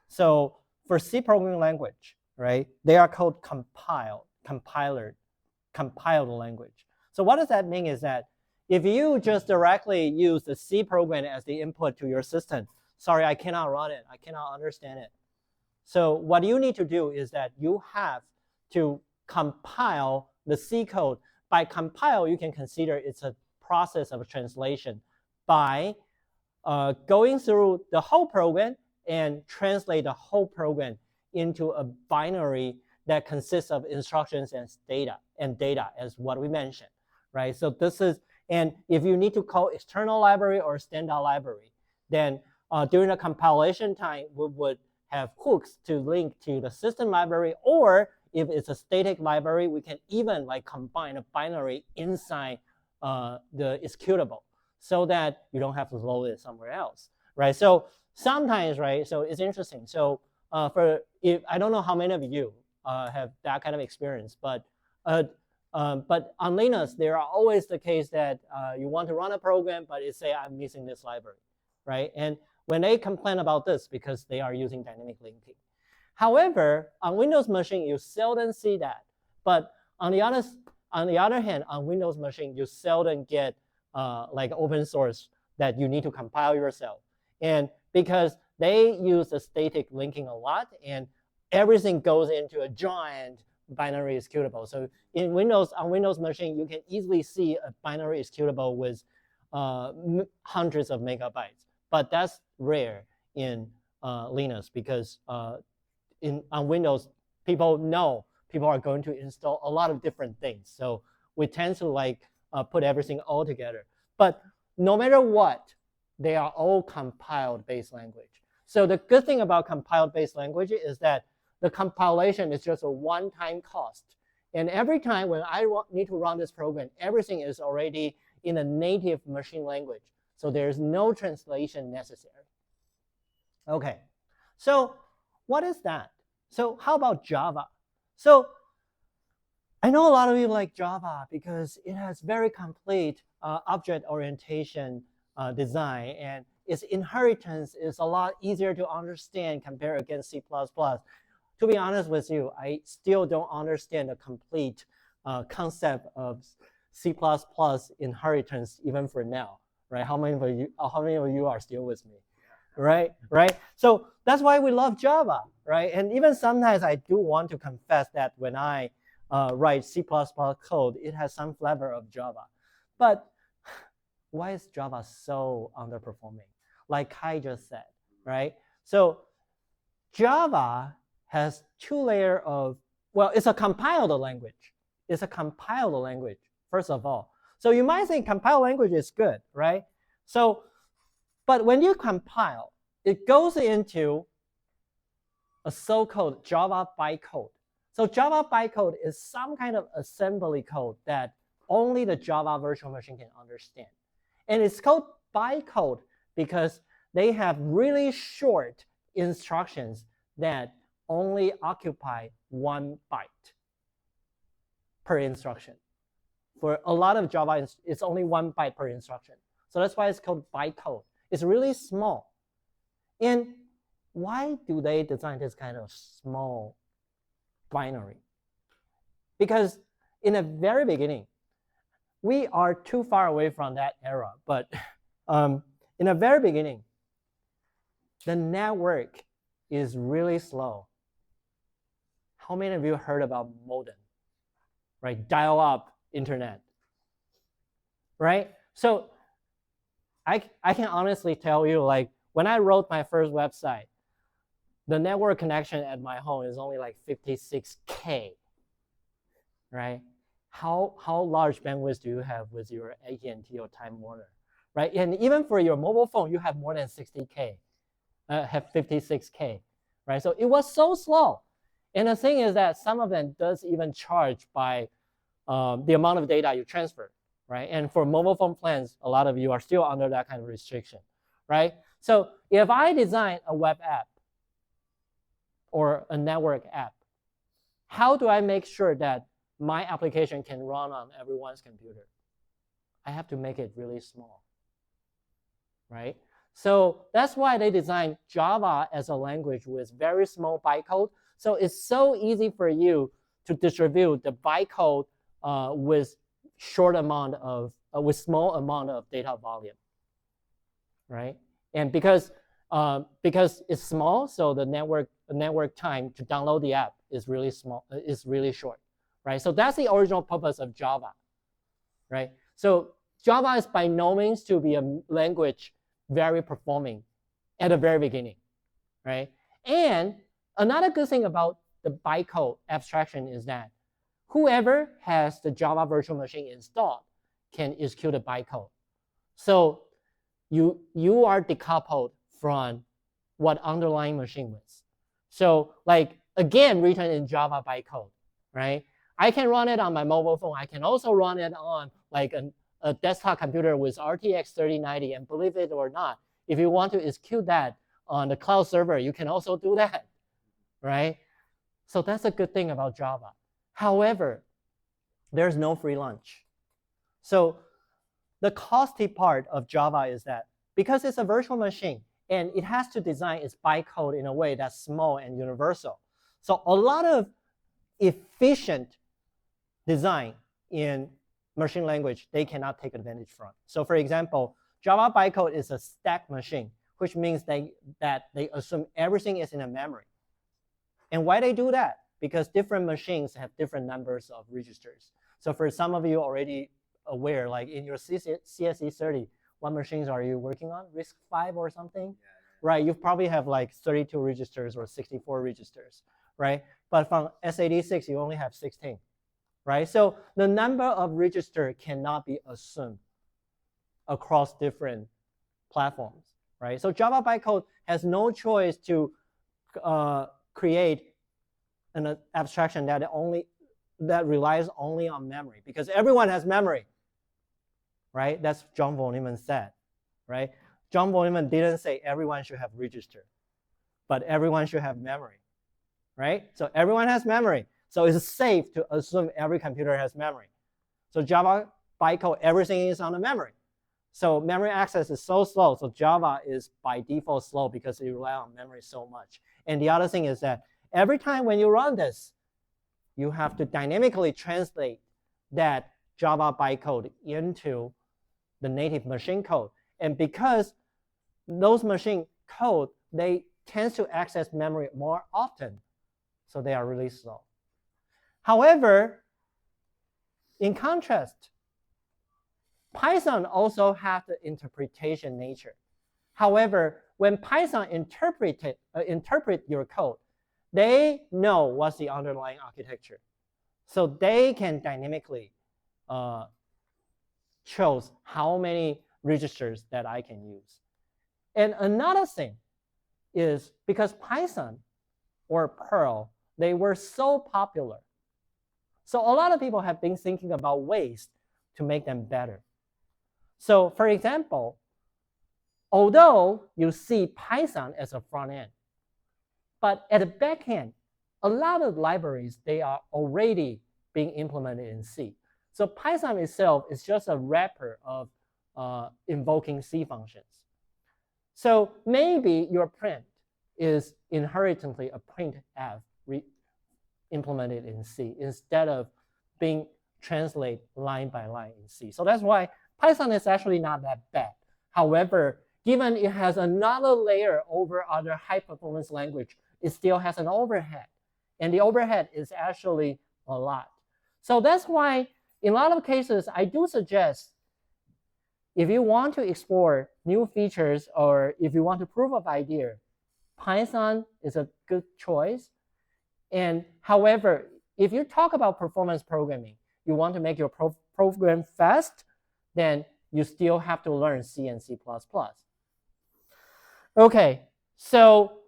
So for C programming language, right, they are called compiled language. So what does that mean is that if you just directly use the C program as the input to your system, sorry, I cannot run it. I cannot understand it. So what you need to do is that you have to compile the C code. By compile, you can consider it's a process of translation by going through the whole program and translate the whole program into a binary that consists of instructions and data as what we mentioned, right? So this is, and if you need to call external library or standard library, then during the compilation time, we would have hooks to link to the system library, or if it's a static library, we can even like combine a binary inside the executable so that you don't have to load it somewhere else, right? So sometimes, right, so it's interesting. So I don't know how many of you have that kind of experience, but on Linux, there are always the case that you want to run a program, but it say I'm missing this library, right? And when they complain about this, because they are using dynamic linking. However, on Windows machine, you seldom see that. But on the other hand, on Windows machine, you seldom get like open source that you need to compile yourself. And because they use the static linking a lot, and everything goes into a giant binary executable. So in Windows, on Windows machine, you can easily see a binary executable with hundreds of megabytes. But that's rare in Linux because on Windows, people are going to install a lot of different things. So we tend to like put everything all together. But no matter what, they are all compiled-based language. So the good thing about compiled-based language is that the compilation is just a one-time cost. And every time when I need to run this program, everything is already in a native machine language. So there's no translation necessary. Okay, so what is that? So how about Java? So I know a lot of you like Java because it has very complete object orientation design, and its inheritance is a lot easier to understand compared against C++. To be honest with you, I still don't understand the complete concept of C++ inheritance even for now, right? How many of you are still with me, right? So that's why we love Java, right? And even sometimes I do want to confess that when I write C++ code, it has some flavor of Java. But why is Java so underperforming? Like Kai just said, right? So Java has 2 layers of, well, it's a compiled language. It's a compiled language, first of all. So you might think compiled language is good, right? So, but when you compile, it goes into a so-called Java bytecode. So Java bytecode is some kind of assembly code that only the Java virtual machine can understand. And it's called bytecode because they have really short instructions that only occupy 1 byte per instruction. For a lot of Java, it's only 1 byte per instruction. So that's why it's called bytecode. It's really small. And why do they design this kind of small binary? Because in the very beginning, we are too far away from that era, but in the very beginning, the network is really slow. How many of you heard about modem, right? Dial-up internet, right? So I can honestly tell you, like, when I wrote my first website, the network connection at my home is only like 56K, right? How large bandwidth do you have with your AT&T or Time Warner, right? And even for your mobile phone, you have more than 60K, have 56K, right? So it was so slow. And the thing is that some of them does even charge by the amount of data you transfer, right? And for mobile phone plans, a lot of you are still under that kind of restriction, right? So if I design a web app or a network app, how do I make sure that my application can run on everyone's computer? I have to make it really small, right? So that's why they designed Java as a language with very small bytecode. So it's so easy for you to distribute the bytecode with small amount of data volume, right? And because it's small, so the network time to download the app is really small, is really short, right? So that's the original purpose of Java, right? So Java is by no means to be a language very performing at the very beginning, right? And another good thing about the bytecode abstraction is that whoever has the Java virtual machine installed can execute the bytecode. So you are decoupled from what underlying machine was. So like, again, written in Java bytecode, right? I can run it on my mobile phone. I can also run it on like a desktop computer with RTX 3090. And believe it or not, if you want to execute that on the cloud server, you can also do that, right? So that's a good thing about Java. However, there's no free lunch. So the costly part of Java is that because it's a virtual machine and it has to design its bytecode in a way that's small and universal. So a lot of efficient design in machine language, they cannot take advantage from. So for example, Java bytecode is a stack machine, which means that they assume everything is in a memory. And why they do that? Because different machines have different numbers of registers. So for some of you already aware, like in your CSE30, what machines are you working on? RISC-V or something? Yeah. Right, you probably have like 32 registers or 64 registers, right? But from x86, you only have 16, right? So the number of registers cannot be assumed across different platforms, right? So Java bytecode has no choice to create an abstraction that relies only on memory, because everyone has memory, right? That's John von Neumann said, right? John von Neumann didn't say everyone should have register, but everyone should have memory, right? So everyone has memory. So it's safe to assume every computer has memory. So Java bytecode, everything is on the memory. So memory access is so slow. So Java is by default slow because it relies on memory so much. And the other thing is that every time when you run this, you have to dynamically translate that Java bytecode into the native machine code. And because those machine code, they tend to access memory more often, so they are really slow. However, in contrast, Python also has the interpretation nature. However, when Python interpret your code, they know what's the underlying architecture. So they can dynamically choose how many registers that I can use. And another thing is because Python or Perl, they were so popular. So a lot of people have been thinking about ways to make them better. So for example, although you see Python as a front end, but at the back end, a lot of libraries, they are already being implemented in C. So Python itself is just a wrapper of invoking C functions. So maybe your print is inherently a printf implemented in C instead of being translated line by line in C. So that's why Python is actually not that bad. However, given it has another layer over other high performance language, it still has an overhead. And the overhead is actually a lot. So that's why in a lot of cases, I do suggest if you want to explore new features or if you want to prove of idea, Python is a good choice. And however, if you talk about performance programming, you want to make your program fast, then you still have to learn C and C++. Okay, so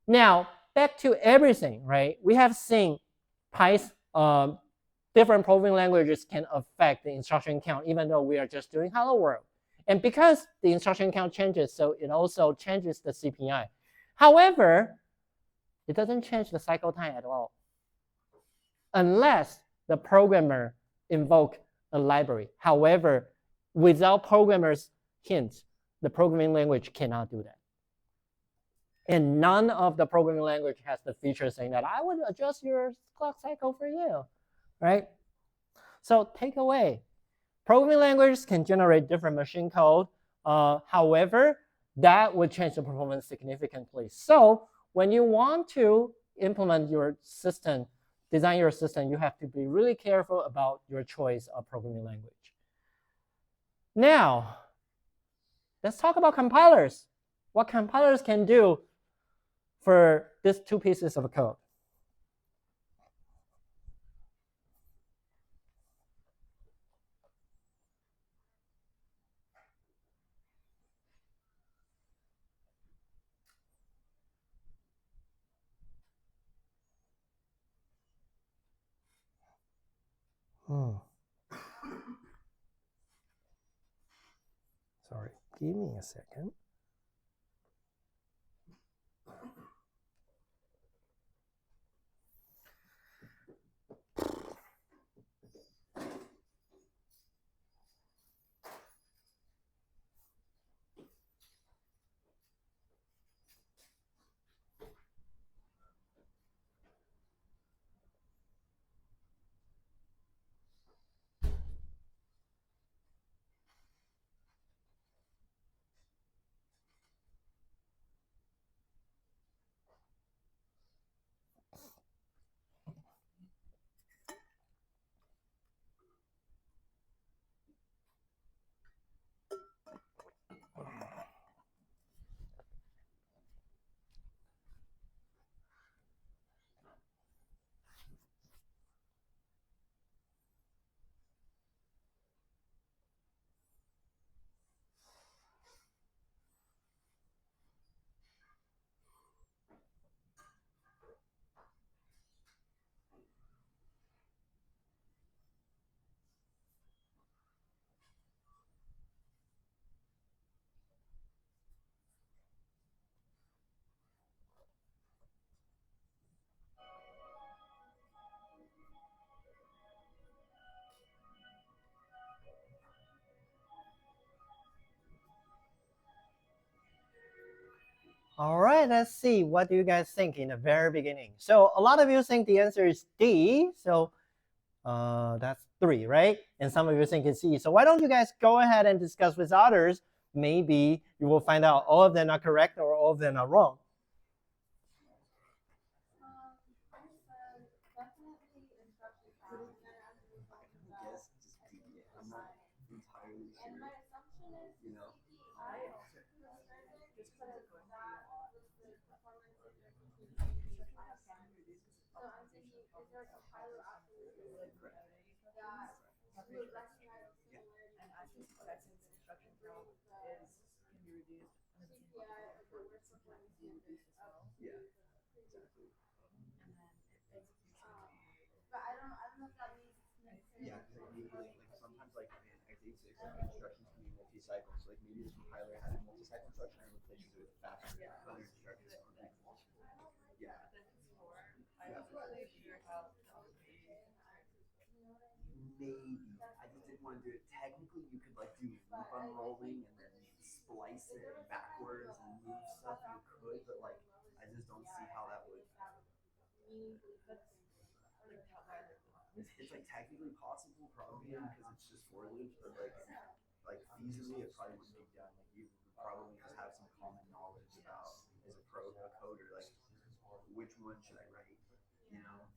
now back to everything, right? We have seen Python, different programming languages can affect the instruction count, even though we are just doing hello world. And because the instruction count changes, so it also changes the CPI. However, it doesn't change the cycle time at all, unless the programmer invoke a library. However, without programmer's hints, the programming language cannot do that. And none of the programming language has the feature saying that I would adjust your clock cycle for you, right? So takeaway, programming languages can generate different machine code. However, that would change the performance significantly. So when you want to implement your system, design your system, you have to be really careful about your choice of programming language. Now, let's talk about compilers. What compilers can do for these two pieces of code. Sorry, give me a second. All right, let's see. What do you guys think in the very beginning? So a lot of you think the answer is D. So that's 3, right? And some of you think it's E. So why don't you guys go ahead and discuss with others? Maybe you will find out all of them are correct or all of them are wrong. I'm not entirely sure. You know. Yeah, exactly. Yeah, because maybe like sometimes like in x86 instructions can be multi-cycle. So like maybe this compiler had a multi-cycle instruction and replaces it with faster other instructions. Yeah. Yeah. Maybe. want to do it technically, you could like do loop unrolling and then splice it backwards and move stuff. You could, but like I just don't see how that would. It's like technically possible, probably because it's just for loops, but like feasibly, it probably wouldn't be done. Like you would probably just have some common knowledge about as a coder, like which one should I write, you know?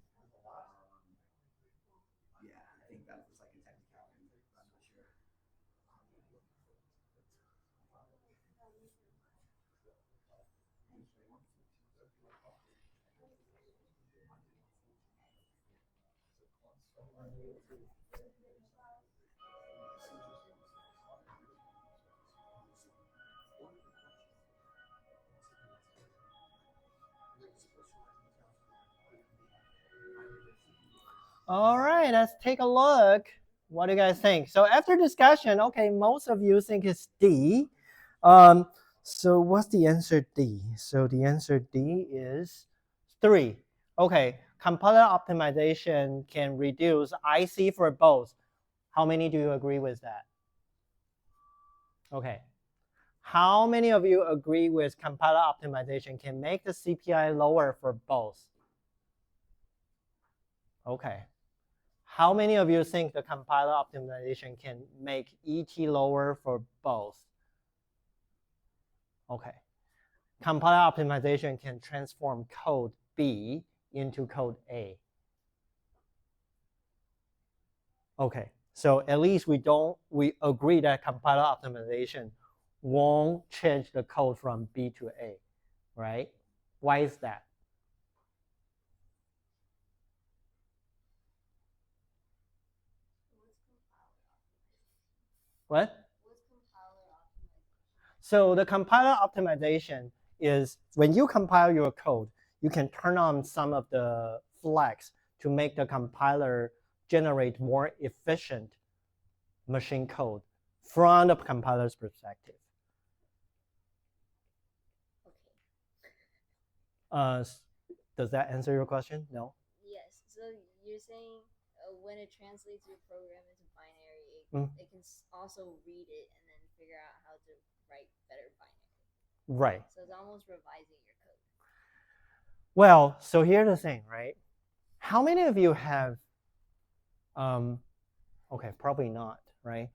Yeah, I think that was like a technicality. I'm not sure. All right, let's take a look. What do you guys think? So after discussion, okay, most of you think it's D. So what's the answer D? So the answer D is 3. Okay, compiler optimization can reduce IC for both. How many do you agree with that? Okay. How many of you agree with compiler optimization can make the CPI lower for both? Okay. How many of you think the compiler optimization can make ET lower for both? Okay. Compiler optimization can transform code B into code A. Okay. So at least we agree that compiler optimization won't change the code from B to A, right? Why is that? What? So the compiler optimization is when you compile your code, you can turn on some of the flags to make the compiler generate more efficient machine code from the compiler's perspective. Does that answer your question? No? Yes. So you're saying when it translates your program into binary, it can also read it and then figure out how to write better binary. Right. So it's almost revising your code. Well, so here's the thing, right? How many of you have, okay, probably not, right?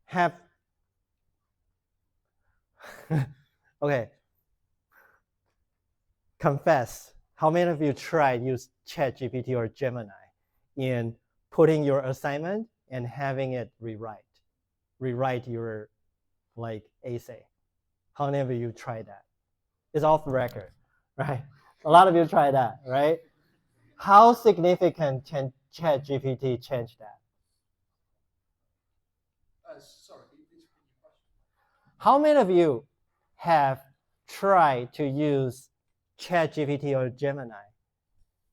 Have, okay, confess, how many of you tried use ChatGPT or Gemini in putting your assignment and having it rewrite your like essay? How many of you tried that? It's off the record, right? A lot of you tried that, right? How significant can ChatGPT change that? Sorry, can you please repeat your question? How many of you have tried to use ChatGPT or Gemini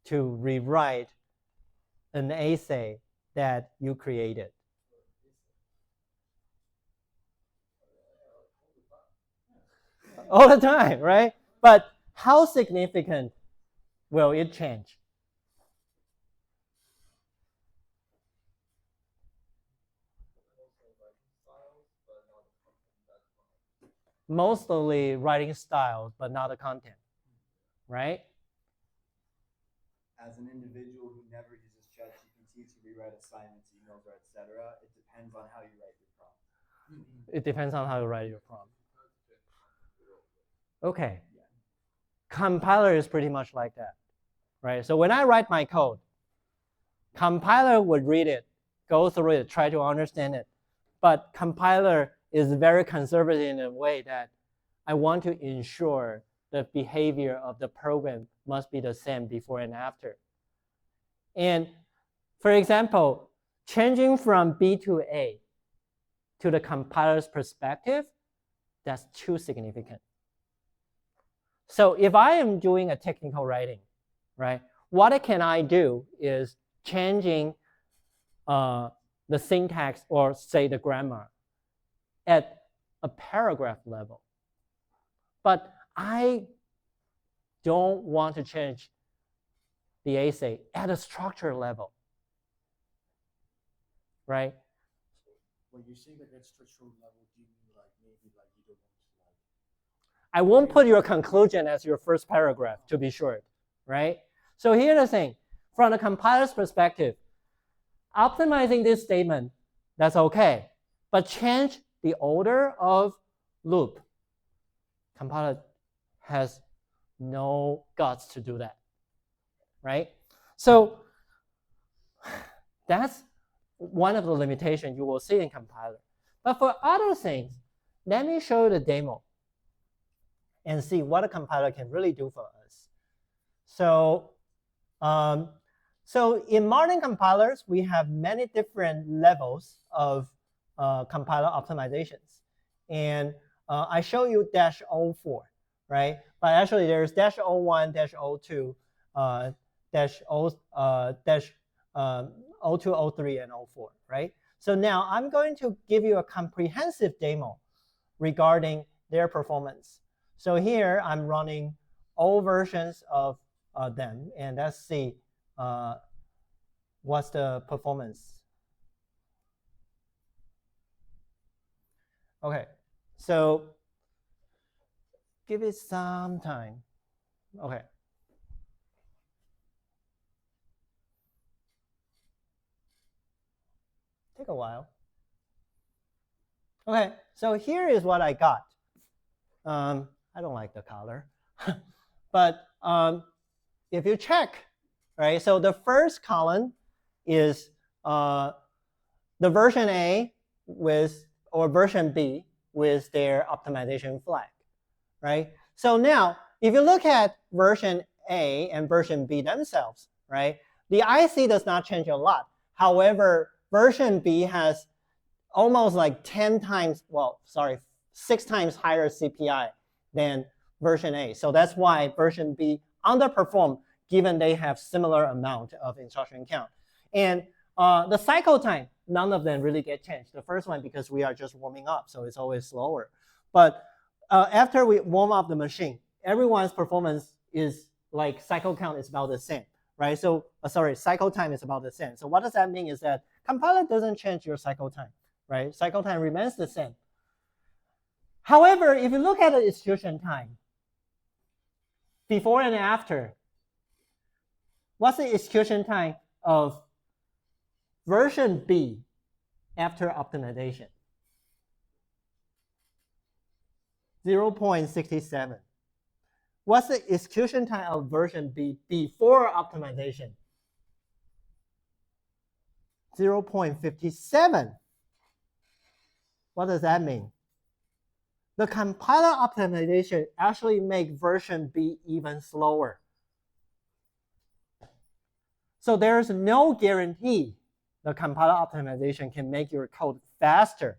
to rewrite an essay that you created? All the time, right? But how significant will it change? Mostly writing styles, but not the content, right? As an individual who never uses ChatGPT to rewrite assignments, emails, or etc., it depends on how you write your prompt. It depends on how you write your prompt. Okay. Compiler is pretty much like that, right? So when I write my code, compiler would read it, go through it, try to understand it. But compiler is very conservative in a way that I want to ensure the behavior of the program must be the same before and after. And for example, changing from B to A to the compiler's perspective, that's too significant. So if I am doing a technical writing, right, what can I do is changing the syntax or say the grammar at a paragraph level. But I don't want to change the essay at a structure level. right? When you say like at structural level, do you mean like maybe like you don't want to like? I won't put your conclusion as your first paragraph to be short, right? So here's the thing. From the compiler's perspective, optimizing this statement, that's okay. But change the order of loop. Compiler has no guts to do that, right? So that's one of the limitations you will see in compiler. But for other things, let me show you the demo and see what a compiler can really do for us. So, so in modern compilers, we have many different levels of compiler optimizations. And I show you -04, right? But actually there's -01, -02, -02, 03, and 04, right? So now I'm going to give you a comprehensive demo regarding their performance. So here I'm running all versions of them, and let's see what's the performance. Okay, so give it some time. Okay. Take a while. Okay, so here is what I got. I don't like the color, but if you check, right? So the first column is the version A with or version B with their optimization flag, right? So now, if you look at version A and version B themselves, right? The IC does not change a lot. However, version B has almost like 10 times, well, sorry, 6 times higher CPI than version A. So that's why version B underperformed given they have similar amount of instruction count. And the cycle time, none of them really get changed. The first one because we are just warming up, so it's always slower. But after we warm up the machine, everyone's performance is like cycle count is about the same, right? So sorry, cycle time is about the same. So what does that mean is that compiler doesn't change your cycle time, right? Cycle time remains the same. However, if you look at the execution time, before and after, what's the execution time of version B after optimization? 0.67. What's the execution time of version B before optimization? 0.57. What does that mean? The compiler optimization actually makes version B even slower. So there's no guarantee the compiler optimization can make your code faster.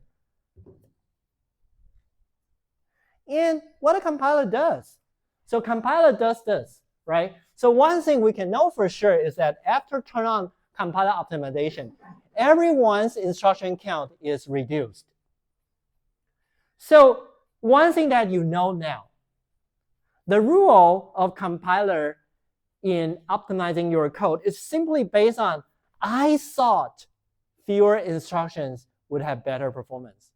And what a compiler does. So compiler does this, right? So one thing we can know for sure is that after turn on compiler optimization, everyone's instruction count is reduced. So one thing that you know now, the rule of compiler in optimizing your code is simply based on I thought fewer instructions would have better performance.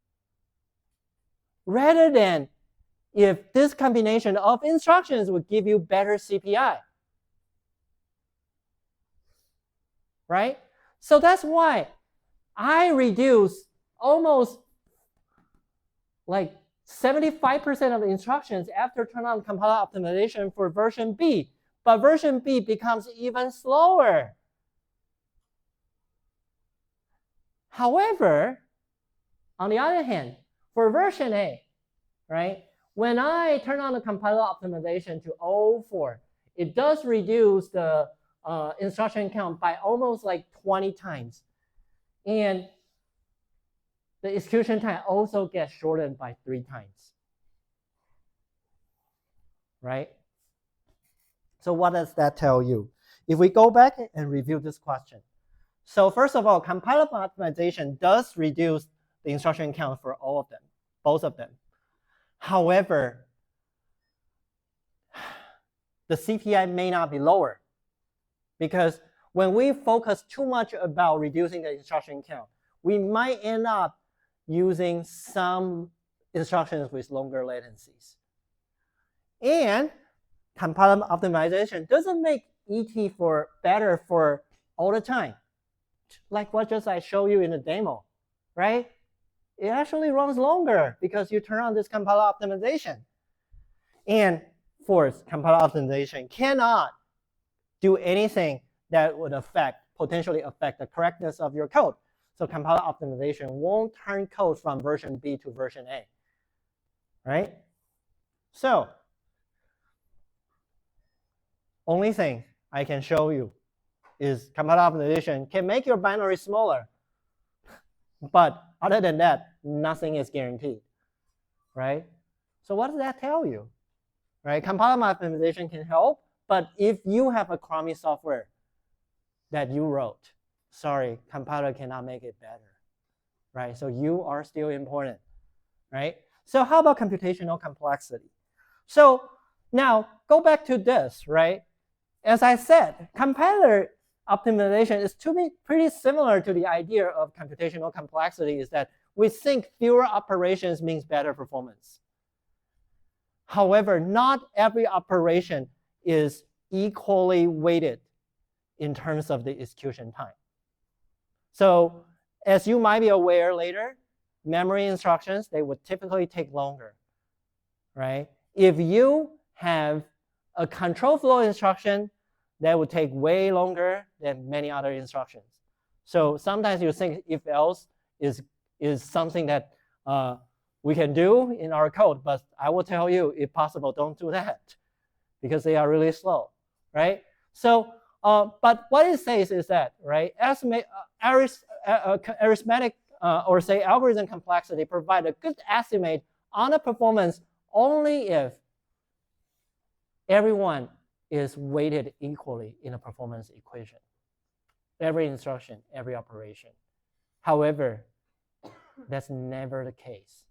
Rather than if this combination of instructions would give you better CPI. Right? So that's why I reduce almost like 75% of the instructions after turn on compiler optimization for version B. But version B becomes even slower. However, on the other hand, for version A, right, when I turn on the compiler optimization to 04, it does reduce the instruction count by almost like 20 times. And the execution time also gets shortened by 3 times. Right? So what does that tell you? If we go back and review this question. So first of all, compiler optimization does reduce the instruction count for all of them, both of them. However, the CPI may not be lower because when we focus too much about reducing the instruction count, we might end up using some instructions with longer latencies. And compiler optimization doesn't make ET better for all the time. Like what just I showed you in the demo, right? It actually runs longer because you turn on this compiler optimization. And fourth, compiler optimization cannot do anything that would potentially affect the correctness of your code. So compiler optimization won't turn code from version B to version A, right? So only thing I can show you is compiler optimization can make your binary smaller. But other than that, nothing is guaranteed, right? So what does that tell you, right? Compiler optimization can help, but if you have a crummy software that you wrote, sorry, compiler cannot make it better, right? So you are still important, right? So how about computational complexity? So now go back to this, right? As I said, compiler optimization is to me pretty similar to the idea of computational complexity, is that we think fewer operations means better performance. However, not every operation is equally weighted in terms of the execution time. So as you might be aware later, memory instructions, they would typically take longer, right? If you have a control flow instruction, that would take way longer than many other instructions. So sometimes you think if else is something that we can do in our code, but I will tell you, if possible, don't do that because they are really slow, right? So, but what it says is that, right, arithmetic or say algorithm complexity provide a good estimate on the performance only if everyone is weighted equally in a performance equation. Every instruction, every operation. However, that's never the case,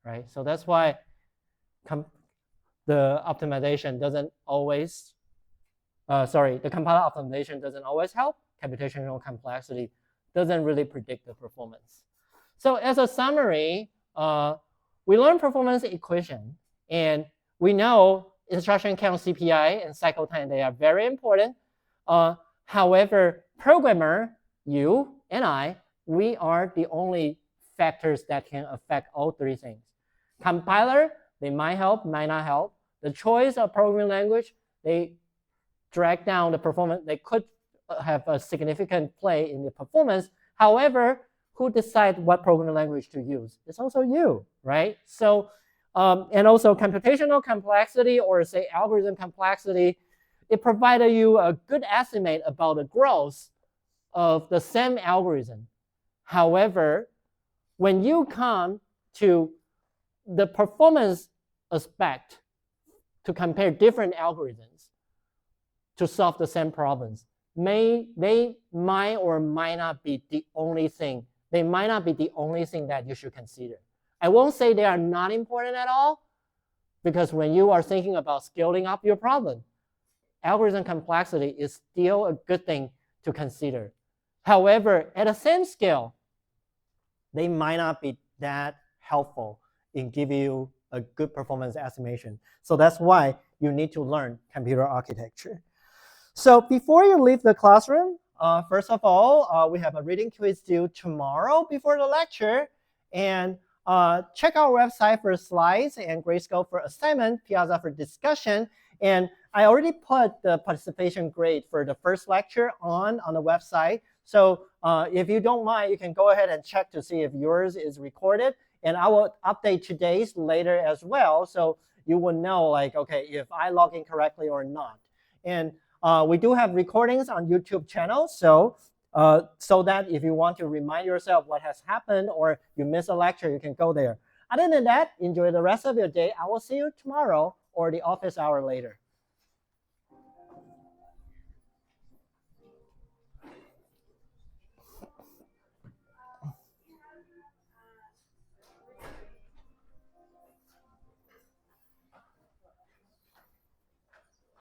right? So that's why the optimization doesn't always, the compiler optimization doesn't always help. Computational complexity doesn't really predict the performance. So as a summary, we learned performance equation, and we know instruction count, CPI, and cycle time, they are very important. However, programmer, you and I, we are the only factors that can affect all three things. Compiler, they might help, might not help. The choice of programming language, they drag down the performance. They could have a significant play in the performance. However, who decides what programming language to use? It's also you, right? So, and also computational complexity, or say algorithm complexity, it provided you a good estimate about the growth of the same algorithm. However, when you come to the performance aspect to compare different algorithms to solve the same problems, they might or might not be the only thing. They might not be the only thing that you should consider. I won't say they are not important at all, because when you are thinking about scaling up your problem, algorithm complexity is still a good thing to consider. However, at the same scale, they might not be that helpful in giving you a good performance estimation. So that's why you need to learn computer architecture. So before you leave the classroom, first of all, we have a reading quiz due tomorrow before the lecture. And check our website for slides and Grayscale for assignment, Piazza for discussion. And I already put the participation grade for the first lecture on the website. So if you don't mind, you can go ahead and check to see if yours is recorded. And I will update today's later as well, so you will know, like, okay, if I log in correctly or not. And we do have recordings on YouTube channel, so that if you want to remind yourself what has happened or you miss a lecture, you can go there. Other than that, enjoy the rest of your day. I will see you tomorrow or the office hour later.